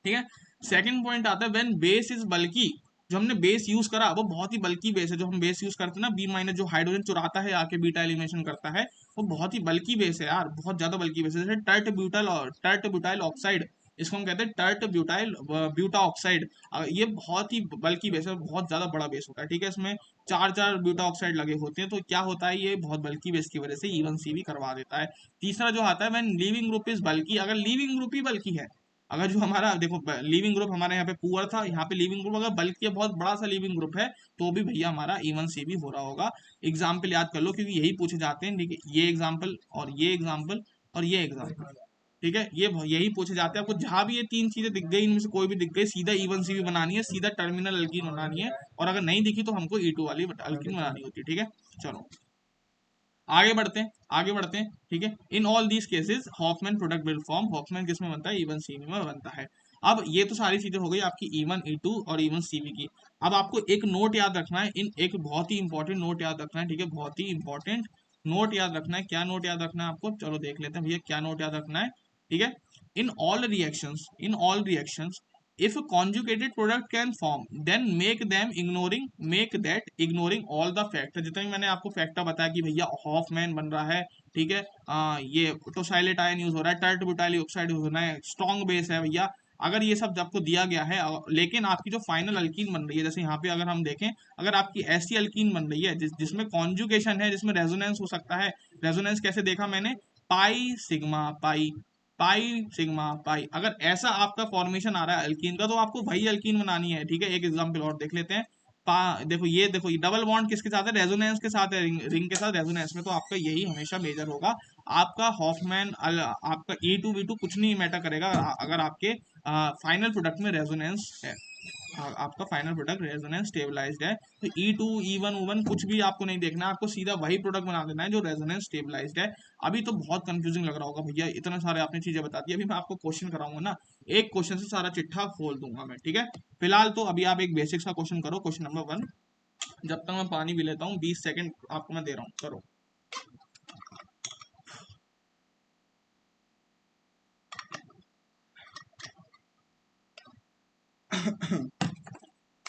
ठीक है, सेकंड पॉइंट आता है व्हेन बेस इज बल्की। जो हमने बेस यूज करा वो बहुत ही बल्की बेस है। जो हम बेस यूज करते हैं ना, B- जो हाइड्रोजन चुराता है आके बीटा एलिमिनेशन करता है, वो बहुत ही बल्की बेस है यार, बहुत ज्यादा बल्की बेस है। जैसे टर्ट ब्यूटाइल ऑक्साइड, इसको हम कहते हैं टर्ट ब्यूटाइल ब्यूटा ऑक्साइड। ये बहुत ही बल्की बेस है, बहुत ज्यादा बड़ा बेस होता है। ठीक है, इसमें चार चार ब्यूटा ऑक्साइड लगे होते हैं, तो क्या होता है, ये बहुत बल्की बेस की वजह से E1CV करवा देता है। तीसरा जो आता है व्हेन लीविंग ग्रुप इज बल्की, अगर लीविंग ग्रुप ही बल्की है, अगर जो हमारा देखो लिविंग ग्रुप हमारे यहाँ पे पुअर था, यहाँ पे लिविंग ग्रुप अगर बल्कि बहुत बड़ा सा लिविंग ग्रुप है, तो भी भैया हमारा E1CV हो रहा होगा। एग्जाम्पल याद कर लो, क्योंकि यही पूछे जाते हैं। ठीक है, ये एग्जाम्पल और ये एग्जाम्पल और ये एग्जाम्पल, ठीक है, ये यही पूछे जाते हैं। आपको जहां भी ये तीन चीजें दिख गई, इनमें से कोई भी दिख गई, सीधा E1CV बनानी है, सीधा टर्मिनल अल्कीन बनानी है। और अगर नहीं दिखी तो हमको E2 वाली अल्कीन बनानी होती है। ठीक है, चलो आगे बढ़ते हैं, आगे बढ़ते हैं। ठीक है, in all these cases Hofmann product will form. Hofmann किसमें बनता है, E1CV में बनता है। अब ये तो सारी चीजें हो गई आपकी E1 E2 और E1CV की। अब आपको एक नोट याद रखना है, इन एक बहुत ही इंपॉर्टेंट नोट याद रखना है। ठीक है, बहुत ही इंपॉर्टेंट नोट याद रखना है। क्या नोट याद रखना है आपको, चलो देख लेते हैं भैया क्या नोट याद रखना है। ठीक है, in all reactions if a conjugated product can form then make that ignoring all the factor। जितने भी मैंने आपको फैक्टर बताया कि भैया हॉफमैन बन रहा है, ठीक है, ये टोसाइलेट आयन यूज हो रहा है, टर्ट ब्यूटाइल ऑक्साइड यूज हो रहा है, स्ट्रॉन्ग बेस है भैया, अगर ये सब आपको दिया गया है, लेकिन आपकी जो फाइनल अल्कीन बन रही है, जैसे यहाँ पे अगर हम देखें, अगर आपकी ऐसी अल्कीन बन रही है जिसमें कॉन्जुगेशन है, जिसमें रेजोनेंस हो सकता है। रेजोनेंस कैसे देखा मैंने, pi sigma pi, pi sigma pi. अगर ऐसा आपका फॉर्मेशन आ रहा है अल्कीन का, तो आपको वही अल्कीन बनानी है, ठीक है। एक एग्जांपल और देख लेते हैं। देखो ये डबल बॉन्ड किसके साथ है, रेजोनेंस के साथ है, रिंग के साथ रेजोनेंस में, तो आपका यही हमेशा मेजर होगा। आपका हॉफमैन आपका E2 V2 कुछ नहीं मैटर करेगा अगर आपके फाइनल प्रोडक्ट में रेजोनेंस है। आपका फाइनल प्रोडक्ट रेजोनेंस स्टेबलाइज्ड है, तो E2 E1 O1 कुछ भी आपको नहीं देखना है, आपको सीधा वही प्रोडक्ट बना देना है जो रेजोनेंस स्टेबलाइज्ड है। अभी तो बहुत कंफ्यूजिंग लग रहा होगा भैया, इतने सारे आपने चीजें बता दी। अभी मैं आपको क्वेश्चन कराऊंगा ना, एक क्वेश्चन से सारा चिट्ठा खोल दूंगा मैं, ठीक है। फिलहाल तो अभी आप एक बेसिक्स का क्वेश्चन करो, क्वेश्चन नंबर 1। जब तक मैं पानी भी लेता हूँ, 20 सेकंड आपको मैं दे रहा हूँ, करो।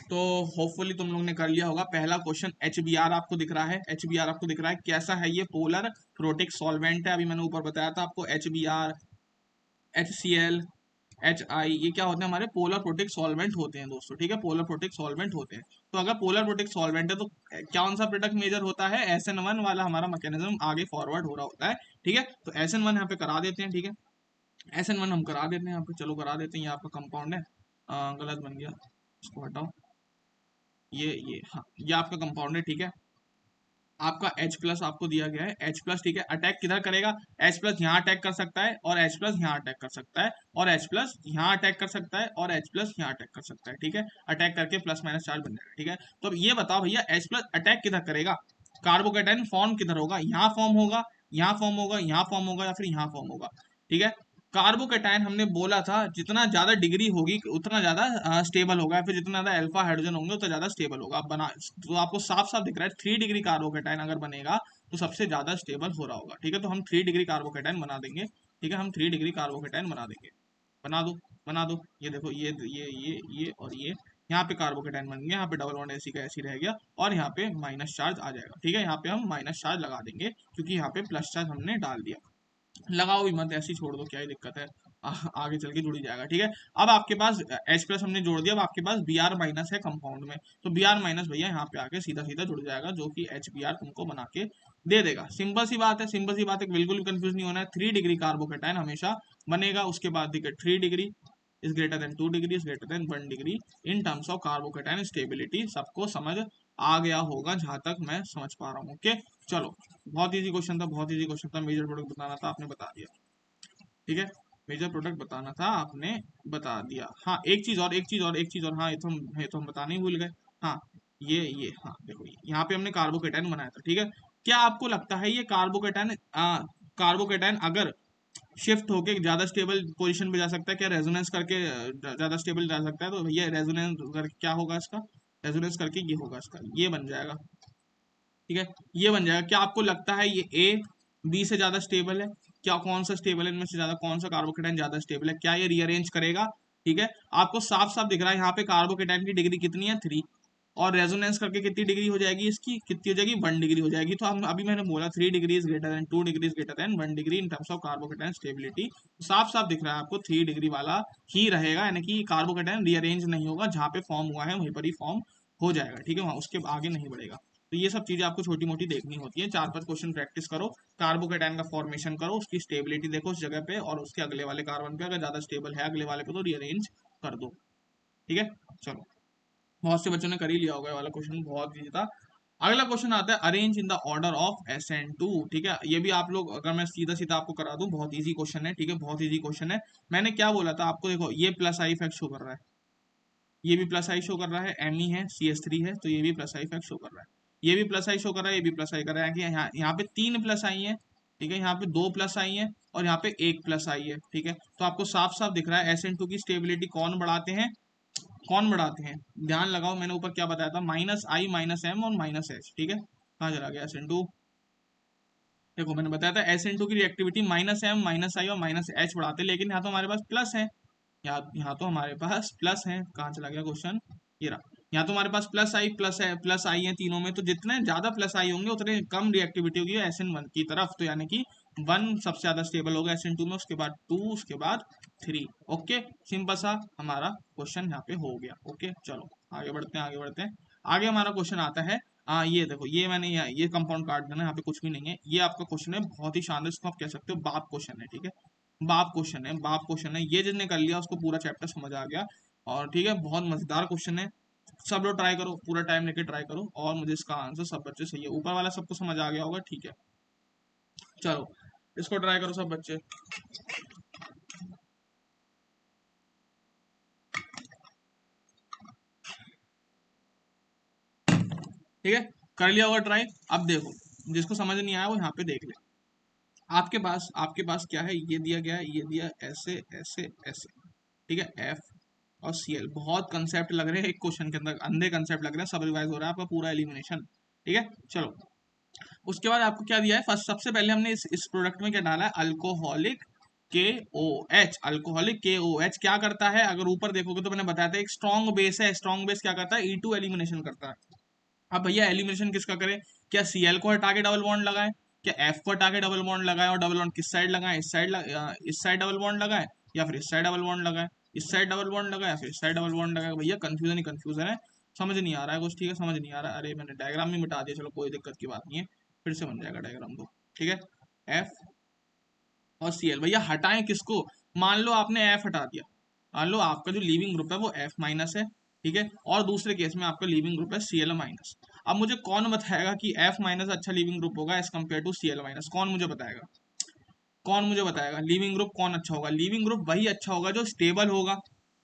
तो होपफुली तुम लोग ने कर लिया होगा। पहला क्वेश्चन HBr आपको दिख रहा है, HBr आपको दिख रहा है, कैसा है ये, पोलर प्रोटिक सॉल्वेंट है। अभी मैंने ऊपर बताया था आपको, HBr, HCl, HI, ये क्या होते हैं, हमारे पोलर प्रोटिक सॉल्वेंट होते हैं दोस्तों, ठीक है। पोलर प्रोटिक सॉल्वेंट होते हैं। तो अगर पोलर प्रोटिक सॉल्वेंट है तो कौन सा प्रोडक्ट मेजर होता है, SN1 वाला हमारा मैकेनिज्म आगे फॉरवर्ड हो रहा होता है, ठीक है। तो SN1 यहाँ पे करा देते हैं, ठीक है। SN1 हम करा देते हैं यहाँ पे, चलो करा देते हैं। ये आपका कंपाउंड है, गलत बन गया, इसको हटाओ। ये हाँ, ये आपका कंपाउंड है, ठीक है। आपका H प्लस आपको दिया गया है, H प्लस, ठीक है। अटैक किधर करेगा, H प्लस यहाँ अटैक कर सकता है, और H प्लस यहाँ अटैक कर सकता है, और H प्लस यहाँ अटैक कर सकता है, और H प्लस यहाँ अटैक कर सकता है, ठीक है। अटैक करके प्लस माइनस चार्ज बन जाएगा, ठीक है। तो अब ये बताओ भैया, H प्लस अटैक किधर करेगा, कार्बोकेटाइन फॉर्म किधर होगा, यहाँ फॉर्म होगा, यहाँ फॉर्म होगा, यहाँ फॉर्म होगा, या फिर यहाँ फॉर्म होगा, ठीक है। कार्बोकेटाइन हमने बोला था जितना ज्यादा डिग्री होगी उतना ज्यादा स्टेबल होगा, फिर जितना ज्यादा अल्फा हाइड्रोजन होंगे उतना ज्यादा स्टेबल होगा। आप बना, तो आपको साफ साफ दिख रहा है 3 डिग्री कार्बोकेटाइन अगर बनेगा तो सबसे ज्यादा स्टेबल हो रहा होगा, ठीक है। तो हम 3 डिग्री कार्बोकेटाइन बना देंगे, ठीक है। हम 3 डिग्री कार्बोकेटाइन बना देंगे, बना दो, बना दो। ये देखो, ये और ये यहाँ पे कार्बोकेटाइन बन गया, यहाँ पे डबल बॉन्ड ऐसी का ऐसी रह गया, और यहाँ पे माइनस चार्ज आ जाएगा, ठीक है। यहाँ पे हम माइनस चार्ज लगा देंगे क्योंकि यहाँ पे प्लस चार्ज हमने डाल दिया। लगाओ भी मत, ऐसे ही छोड़ दो, क्या ही दिक्कत है, आगे चल के जुड़ ही जाएगा, ठीक है। अब आपके पास H प्लस हमने जोड़ दिया, अब आपके पास Br माइनस है कंपाउंड में, तो Br माइनस भैया यहाँ पे आके सीधा सीधा जुड़ जाएगा, जो कि HBr तुमको बना के दे देगा। सिंपल सी बात है, सिंपल सी बात है, बिल्कुल भी कंफ्यूज नहीं होना है। 3 डिग्री कार्बोकेटाइन हमेशा बनेगा। उसके बाद देखिए 3 degree is greater than 2 degree is greater than 1 degree in terms of carbocation stability. सबको समझ आ गया होगा जहां तक मैं समझ पा रहा हूँ, ओके। चलो, बहुत इजी क्वेश्चन था, बहुत इजी क्वेश्चन था। मेजर प्रोडक्ट बताना था, आपने बता दिया, ठीक है। मेजर प्रोडक्ट बताना था, आपने बता दिया। हाँ, एक चीज और, एक चीज और, एक चीज और, हाँ ये तो हम बताने ही भूल गए। हाँ, ये हाँ देखो, यहाँ पे हमने कार्बोकेटाइन बनाया था, ठीक है। क्या आपको लगता है ये कार्बोकेटाइन अगर शिफ्ट होके ज्यादा स्टेबल पोजीशन पे जा सकता है क्या, रेजोनेंस करके ज्यादा स्टेबल जा सकता है, तो भैया रेजोनेंस करके क्या होगा इसका, रेजोनेंस करके ये होगा इसका, ये बन जाएगा, ठीक है। ये बन जाएगा। क्या आपको लगता है ये A B से ज्यादा स्टेबल है, क्या कौन सा स्टेबल है इनमें से ज्यादा, कौन सा कार्बोकेटाइन ज्यादा स्टेबल है, क्या ये रीअरेंज करेगा, ठीक है। आपको साफ साफ दिख रहा है यहाँ पे कार्बोकेटाइन की डिग्री कितनी है, 3, और रेजोनेंस करके कितनी डिग्री हो जाएगी इसकी, कितनी हो जाएगी, 1 डिग्री हो जाएगी। तो हम अभी मैंने बोला 3 degree is greater than 2 degree is greater than 1 degree in terms of carbocation stability. साफ साफ दिख रहा है आपको 3 डिग्री वाला ही रहेगा, यानी कि कार्बोकेटाइन रीअरेंज नहीं होगा, जहाँ पे फॉर्म हुआ है वहीं पर ही फॉर्म हो जाएगा, ठीक है। वहाँ उसके आगे नहीं बढ़ेगा। तो ये सब चीजें आपको छोटी मोटी देखनी होती है। 4-5 क्वेश्चन प्रैक्टिस करो, कार्बोकेटाइन का फॉर्मेशन करो, उसकी स्टेबिलिटी देखो उस जगह पे, और उसके अगले वाले कार्बन पे अगर ज्यादा स्टेबल है अगले वाले पे तो रीअरेंज कर दो, ठीक है। चलो, बहुत से बच्चों ने कर ही लिया होगा ये वाला क्वेश्चन, बहुत इजी था। अगला क्वेश्चन आता है arrange in the order of SN2, ठीक है। ये भी आप लोग, अगर मैं सीधा सीधा आपको करा दूं, बहुत इजी क्वेश्चन है, ठीक है, बहुत इजी क्वेश्चन है। मैंने क्या बोला था आपको, देखो ये प्लस आई इफेक्ट शो कर रहा है, ये भी प्लस आई शो कर रहा है, Me है, CH3 है, तो ये भी प्लस आई इफेक्ट शो कर रहा है, ये भी प्लस आई शो कर रहा है, ये भी प्लस आई कर रहा है कि यहाँ पे 3 प्लस आई है, ठीक है, यहाँ पे 2 प्लस आई है, और यहाँ पे 1 प्लस आई है, ठीक है। तो आपको साफ साफ दिख रहा है SN2 की स्टेबिलिटी कौन बढ़ाते हैं, कौन बढ़ाते हैं, ध्यान लगाओ। मैंने ऊपर क्या बताया था, -I -M और -H, ठीक है। कहाँ चला गया SN2, देखो मैंने बताया था SN2 की रिएक्टिविटी -M -I और -H बढ़ाते हैं, लेकिन यहाँ तो हमारे पास प्लस है, यहाँ तो हमारे पास प्लस है। कहाँ चला गया क्वेश्चन, ये रहा। यहाँ तो हमारे पास प्लस आई प्लस है, प्लस आई है तीनों में, तो जितने ज्यादा प्लस आई होंगे उतने कम रिएक्टिविटी होगी SN1 की तरफ, तो यानी कि 1 सबसे ज्यादा स्टेबल होगा SN2 में, उसके बाद 2, उसके बाद 3, ओके। सिंपल सा हमारा क्वेश्चन यहाँ पे हो गया, ओके। चलो आगे बढ़ते हैं, आगे बढ़ते हैं। आगे हमारा क्वेश्चन आता है, ये देखो, ये मैंने ये कंपाउंड काट देना, यहाँ पे कुछ भी नहीं है। ये आपका क्वेश्चन है बहुत ही शानदार, इसको आप कह सकते हो बाप क्वेश्चन है, ठीक है। बाप क्वेश्चन है, बाप क्वेश्चन है, ये जिसने कर लिया उसको पूरा चैप्टर समझ आ गया। और ठीक है, बहुत मजेदार क्वेश्चन है। सब लोग ट्राई करो, पूरा टाइम लेके ट्राई करो, और मुझे इसका आंसर सब बच्चे सही है, ऊपर वाला सबको समझ आ गया होगा, ठीक है। चलो इसको ट्राई करो सब बच्चे। ठीक है, कर लिया होगा ट्राई। अब देखो, जिसको समझ नहीं आया वो यहाँ पे देख ले। आपके पास क्या है, ये दिया गया है, ये दिया ऐसे ऐसे ऐसे, ठीक है। एफ और सी एल, बहुत कंसेप्ट लग रहे हैं एक क्वेश्चन के अंदर, अंधे कंसेप्ट लग रहे हैं, सब रिवाइज हो रहा है आपका पूरा एलिमिनेशन। ठीक है, चलो उसके बाद आपको क्या दिया है, फर्स्ट सबसे पहले हमने इस प्रोडक्ट में क्या डाला है, alcoholic K O H. Alcoholic K O H क्या करता है, अगर ऊपर देखोगे तो मैंने बताया था एक स्ट्रॉन्ग बेस है, स्ट्रॉन्ग बेस क्या करता है, E2 एलिमिनेशन करता है। अब भैया एलिमिनेशन किसका करें, क्या Cl को हटा के डबल बॉन्ड लगाए, क्या F को हटा के डबल बॉन्ड लगाए, और डबल बॉन्ड किस साइड लगाए, इस साइड डबल बॉन्ड लगाए, या फिर इस साइड डबल बॉन्ड लगाए, इस साइड डबल बॉन्ड लगाए, या फिर इस साइड डबल बॉन्ड लगाए। भैया कंफ्यूजन ही कंफ्यूजन है, समझ नहीं आ रहा है कुछ, ठीक है, समझ नहीं आ रहा है। अरे मैंने डायग्राम भी मिटा दिया, चलो कोई दिक्कत की बात नहीं है, फिर से बन जाएगा डायग्राम तो। ठीक है, एफ और Cl, भैया हटाएं किसको, मान लो आपने एफ हटा दिया, मान लो आपका जो लीविंग ग्रुप है वो एफ माइनस है, ठीक है, और दूसरे केस में आपका लीविंग ग्रुप है Cl माइनस। अब मुझे कौन बताएगा कि एफ माइनस अच्छा लीविंग ग्रुप होगा as compared to Cl minus, कौन मुझे बताएगा, कौन मुझे बताएगा लीविंग ग्रुप कौन अच्छा होगा। लीविंग ग्रुप वही अच्छा होगा जो स्टेबल होगा।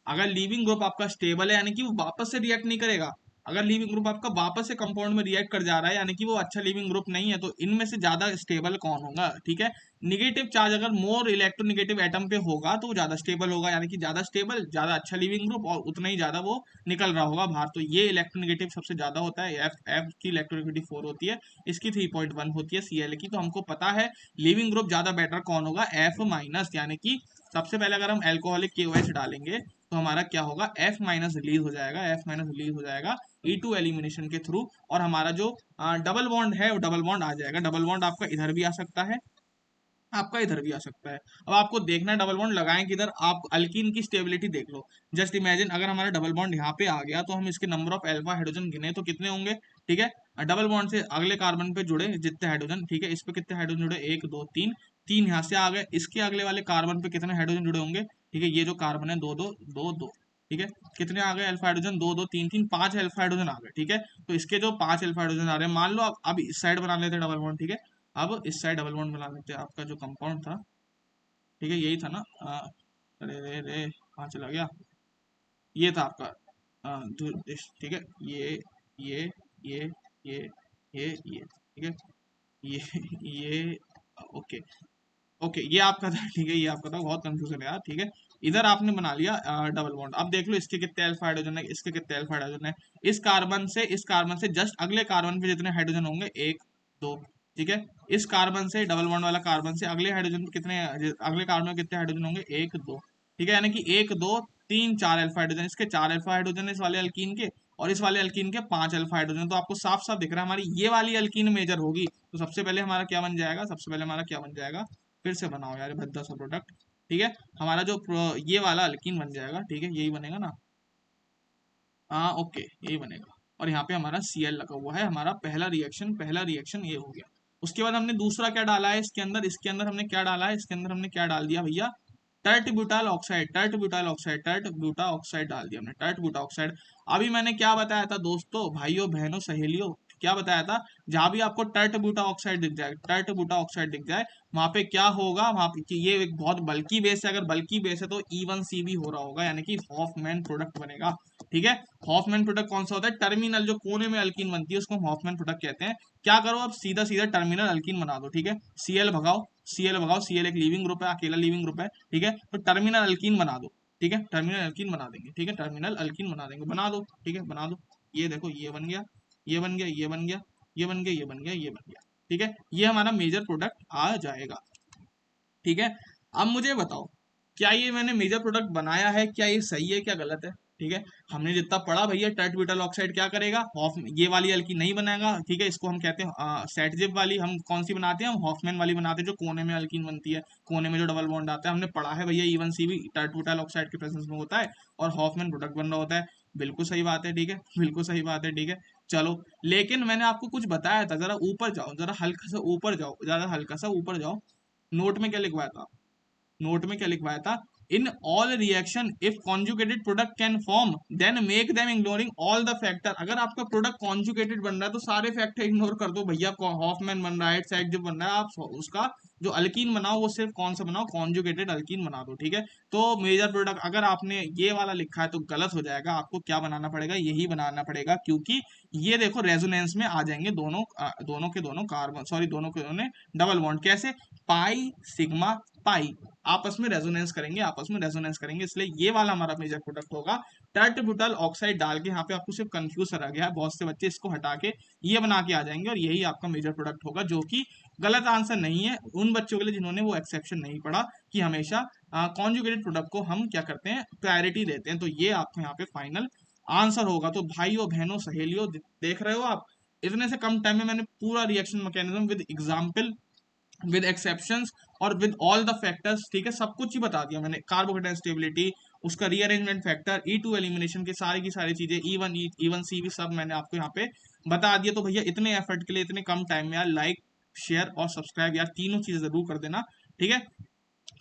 अगर लीविंग ग्रुप आपका स्टेबल है, यानी कि वो वापस से रिएक्ट नहीं करेगा, अगर लीविंग ग्रुप आपका वापस से कंपाउंड में रिएक्ट कर जा रहा है, यानी कि वो अच्छा लीविंग ग्रुप नहीं है, तो इनमें से ज्यादा स्टेबल कौन होगा, ठीक है। निगेटिव चार्ज अगर मोर इलेक्ट्रोनिगेटिव एटम पे होगा तो वो ज्यादा स्टेबल होगा, यानी कि ज्यादा स्टेबल, ज्यादा अच्छा लिविंग ग्रुप, और उतना ही ज्यादा वो निकल रहा होगा बाहर। तो ये इलेक्ट्रोनिगेटिव सबसे ज्यादा होता है, एफ एफ की इलेक्ट्रोनिगेटिव 4 होती है, इसकी 3.1 होती है Cl की। तो हमको पता है लिविंग ग्रुप ज्यादा बेटर कौन होगा, एफ माइनस, यानी कि सबसे पहले अगर हम एल्कोहलिक KOH डालेंगे तो हमारा क्या होगा, एफ माइनस रिलीज हो जाएगा, एफ माइनस रिलीज हो जाएगा E2 एलिमिनेशन के थ्रू, और हमारा जो डबल बॉन्ड है वो डबल बॉन्ड आ जाएगा। डबल बॉन्ड आपका इधर भी आ सकता है, आपका इधर भी आ सकता है। अब आपको देखना है डबल बॉन्ड लगाएं किधर, आप अल्कीन की स्टेबिलिटी देख लो। जस्ट इमेजिन अगर हमारा डबल बॉन्ड यहाँ पे आ गया तो हम इसके नंबर ऑफ अल्फा हाइड्रोजन गिने तो कितने होंगे, ठीक है। डबल बॉन्ड से अगले कार्बन पे जुड़े जितने हाइड्रोजन, ठीक है, इस पे कितने हाइड्रोजन जुड़े, एक दो तीन, तीन यहाँ से आ गए, इसके अगले वाले कार्बन पे कितने हाइड्रोजन जुड़े होंगे, ठीक है, ये जो कार्बन है दो दो दो दो, ठीक है, कितने आ गए अल्फा हाइड्रोजन, दो दो तीन तीन, पांच अल्फा हाइड्रोजन आ गए, ठीक है। तो इसके जो पांच अल्फा हाइड्रोजन आ रहे हैं, मान लो अब इस साइड बना लेते हैं डबल बॉन्ड, ठीक है। अब इस साइड डबल बॉन्ड बना लेते हैं, आपका जो कंपाउंड था, ठीक है, यही था ना, अरे रे रे कहाँ चला गया, ये था आपका ठीक है, ये ये ये ये ठीक है, ये ये ओके, ओके ये आपका था, ठीक है, ये आपका था, बहुत कंफ्यूजन है यार, ठीक है। इधर आपने बना लिया डबल बॉन्ड। अब देख लो इसके कितने अल्फा हाइड्रोजन है, इसके कितने अल्फा हाइड्रोजन है, इस कार्बन से जस्ट अगले कार्बन पे जितने हाइड्रोजन होंगे, एक दो, ठीक है। इस कार्बन से डबल बॉन्ड वाला कार्बन से अगले हाइड्रोजन पे कितने, अगले कार्बन में कितने हाइड्रोजन होंगे, एक दो, ठीक है, यानी कि एक दो तीन चार अल्फा हाइड्रोजन, इसके चार अल्फा हाइड्रोजन है इस वाले अल्कीन के, और इस वाले अल्कीन के पांच अल्फा हाइड्रोजन। तो आपको साफ साफ दिख रहा है हमारी ये वाली अल्कीन मेजर होगी। तो सबसे पहले हमारा क्या बन जाएगा, सबसे पहले हमारा क्या बन जाएगा, फिर से बनाओ यार भद्दा सा प्रोडक्ट, ठीक है। हमारा जो ये वाला अल्कीन बन जाएगा, ठीक है, यही बनेगा ना, हाँ ओके यही बनेगा। और यहाँ पे हमारा Cl लगा हुआ है, हमारा पहला रिएक्शन ये हो गया। उसके बाद हमने दूसरा क्या डाला है इसके अंदर हमने क्या डाला है, इसके अंदर हमने क्या डाल दिया भैया, टर्ट ब्यूटा ऑक्साइड डाल दिया हमने, टर्ट ब्यूटा ऑक्साइड। अभी मैंने क्या बताया था दोस्तों, भाइयों बहनों सहेलियों, क्या बताया था, जहां भी आपको टर्ट ब्यूटा ऑक्साइड दिख जाए, टर्ट ब्यूटा ऑक्साइड दिख जाए, वहां पे क्या होगा, वहां पे कि ये एक बहुत बल्कि बेस है, अगर बल्कि बेस है तो E1CB हो रहा होगा, यानी कि हॉफमैन प्रोडक्ट बनेगा, ठीक है। हॉफमैन प्रोडक्ट कौन सा होता है, टर्मिनल जो कोने में अल्कीन बनती है उसको हम हॉफमैन प्रोडक्ट कहते हैं। क्या करो अब सीधा सीधा टर्मिनल अल्कीन बना दो, ठीक है। Cl भगाओ, Cl एक लीविंग ग्रुप है, अकेला लीविंग ग्रुप है, ठीक है। तो टर्मिनल अल्कीन बना दो, ठीक है, टर्मिनल अल्कीन बना देंगे, ठीक है, टर्मिनल अल्कीन बना देंगे, बना दो, ठीक है, बना दो। ये देखो ये बन गया, ये बन गया, ये बन गया, ये बन गया, ये बन गया, ये बन गया, ठीक है। ये हमारा मेजर प्रोडक्ट आ जाएगा, ठीक है। अब मुझे बताओ, क्या ये मैंने मेजर प्रोडक्ट बनाया है, क्या ये सही है क्या गलत है, ठीक है। हमने जितना पढ़ा भैया, टर्ट ब्यूटाइल ऑक्साइड क्या करेगा, हॉफ ये वाली अल्कीन नहीं बनाएगा, ठीक है, इसको हम कहते हैं सेटजिप वाली, हम कौन सी बनाते हैं, हम हॉफमैन वाली बनाते हैं, जो कोने में अल्कीन बनती है, कोने में जो डबल बॉन्ड आता है, हमने पढ़ा है भैया E1CB टर्ट ब्यूटाइल ऑक्साइड के प्रेजेंस में होता है, और हॉफमैन प्रोडक्ट बन रहा होता है। बिल्कुल सही बात है, ठीक है, बिल्कुल सही बात है, ठीक है। चलो, लेकिन मैंने आपको कुछ बताया था, जरा ऊपर जाओ, जरा हल्का सा ऊपर जाओ, ज्यादा हल्का सा ऊपर जाओ, नोट में क्या लिखवाया था, नोट में क्या लिखवाया था, in all reaction if conjugated product can form then make them ignoring all the factor. अगर आपका प्रोडक्ट कॉन्जुगेटेड बन रहा है तो सारे फैक्टर इग्नोर कर दो भैया। हॉफमैन बन रहा है, साइड जो बन रहा है, आप उसका जो अल्कीन बनाओ वो सिर्फ कौन सा बनाओ, कॉन्जुगेटेड अल्कीन बना दो, ठीक है। तो मेजर प्रोडक्ट अगर आपने ये वाला लिखा है तो गलत हो जाएगा, आपको क्या बनाना पड़ेगा, यही बनाना पड़ेगा, क्योंकि ये देखो रेजोनेंस में आ जाएंगे दोनों दोनों के दोनों कार्बन, सॉरी दोनों के दोनों डबल बॉन्ड। कैसे, पाई सिग्मा पाई आपस में रेजोनेंस करेंगे, आपस में रेजोनेंस करेंगे, इसलिए ये वाला हमारा मेजर प्रोडक्ट होगा। टर्ट ब्यूटल ऑक्साइड डाल के यहाँ पे आपको सिर्फ कंफ्यूज करा गया है, बहुत से बच्चे इसको हटा के ये बना के आ जाएंगे और यही आपका मेजर प्रोडक्ट होगा, जो कि गलत आंसर नहीं है उन बच्चों के लिए जिन्होंने वो एक्सेप्शन नहीं पढ़ा कि हमेशा कॉन्जुगेटेड प्रोडक्ट को हम क्या करते हैं, प्रायोरिटी देते हैं। तो ये आपको यहाँ पे फाइनल आंसर होगा। तो भाइयों बहनों सहेलियों, देख रहे हो आप, इतने से कम टाइम में मैंने पूरा reaction mechanism with example, with exceptions और विद ऑल द फैक्टर्स, ठीक है, सब कुछ ही बता दिया मैंने। कार्बोकेटाइन स्टेबिलिटी, उसका रीअरेंजमेंट फैक्टर, E2 एलिमिनेशन की सारी चीजें, E1 E1 C भी सब मैंने आपको यहाँ पे बता दिया। तो भैया इतने एफर्ट के लिए इतने कम टाइम में यार लाइक शेयर और सब्सक्राइब यार तीनों चीजें जरूर कर देना, ठीक है,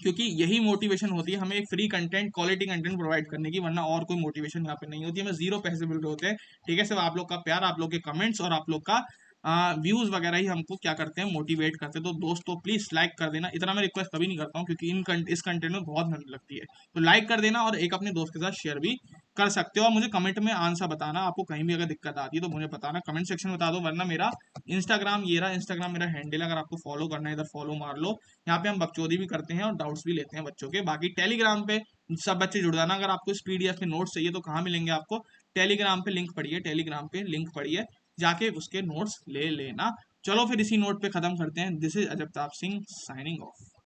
क्योंकि यही मोटिवेशन होती है हमें एक free content, quality content provide करने की, वरना और कोई मोटिवेशन यहाँ पे नहीं होती है, हमें जीरो पैसे मिल रहे होते हैं, ठीक है। सिर्फ आप लोग का प्यार, आप लोग के कमेंट्स और आप लोग का व्यूज वगैरह ही हमको क्या करते हैं, मोटिवेट करते हैं। तो दोस्तों प्लीज लाइक कर देना, इतना मैं रिक्वेस्ट कभी नहीं करता हूँ क्योंकि इस कंटेंट में बहुत मेहनत लगती है। तो लाइक कर देना और एक अपने दोस्त के साथ शेयर भी कर सकते हो। और मुझे कमेंट में आंसर बताना, आपको कहीं भी अगर दिक्कत आती है तो मुझे बताना, कमेंट सेक्शन में बता दो, वरना मेरा इंस्टाग्राम, ये रहा इंस्टाग्राम मेरा हैंडल, अगर आपको फॉलो करना है इधर फॉलो मार लो। यहाँ पे हम बकचोदी भी करते हैं और डाउट्स भी लेते हैं बच्चों के। बाकी टेलीग्राम पे सब बच्चे जुड़ जाना। अगर आपको इस पीडीएफ के नोट्स चाहिए तो कहाँ मिलेंगे आपको, टेलीग्राम पे लिंक पड़ी है, टेलीग्राम पे लिंक पड़ी है, जाके उसके नोट्स ले लेना। चलो फिर इसी नोट पे खत्म करते हैं। This is Ajabtab Singh signing of.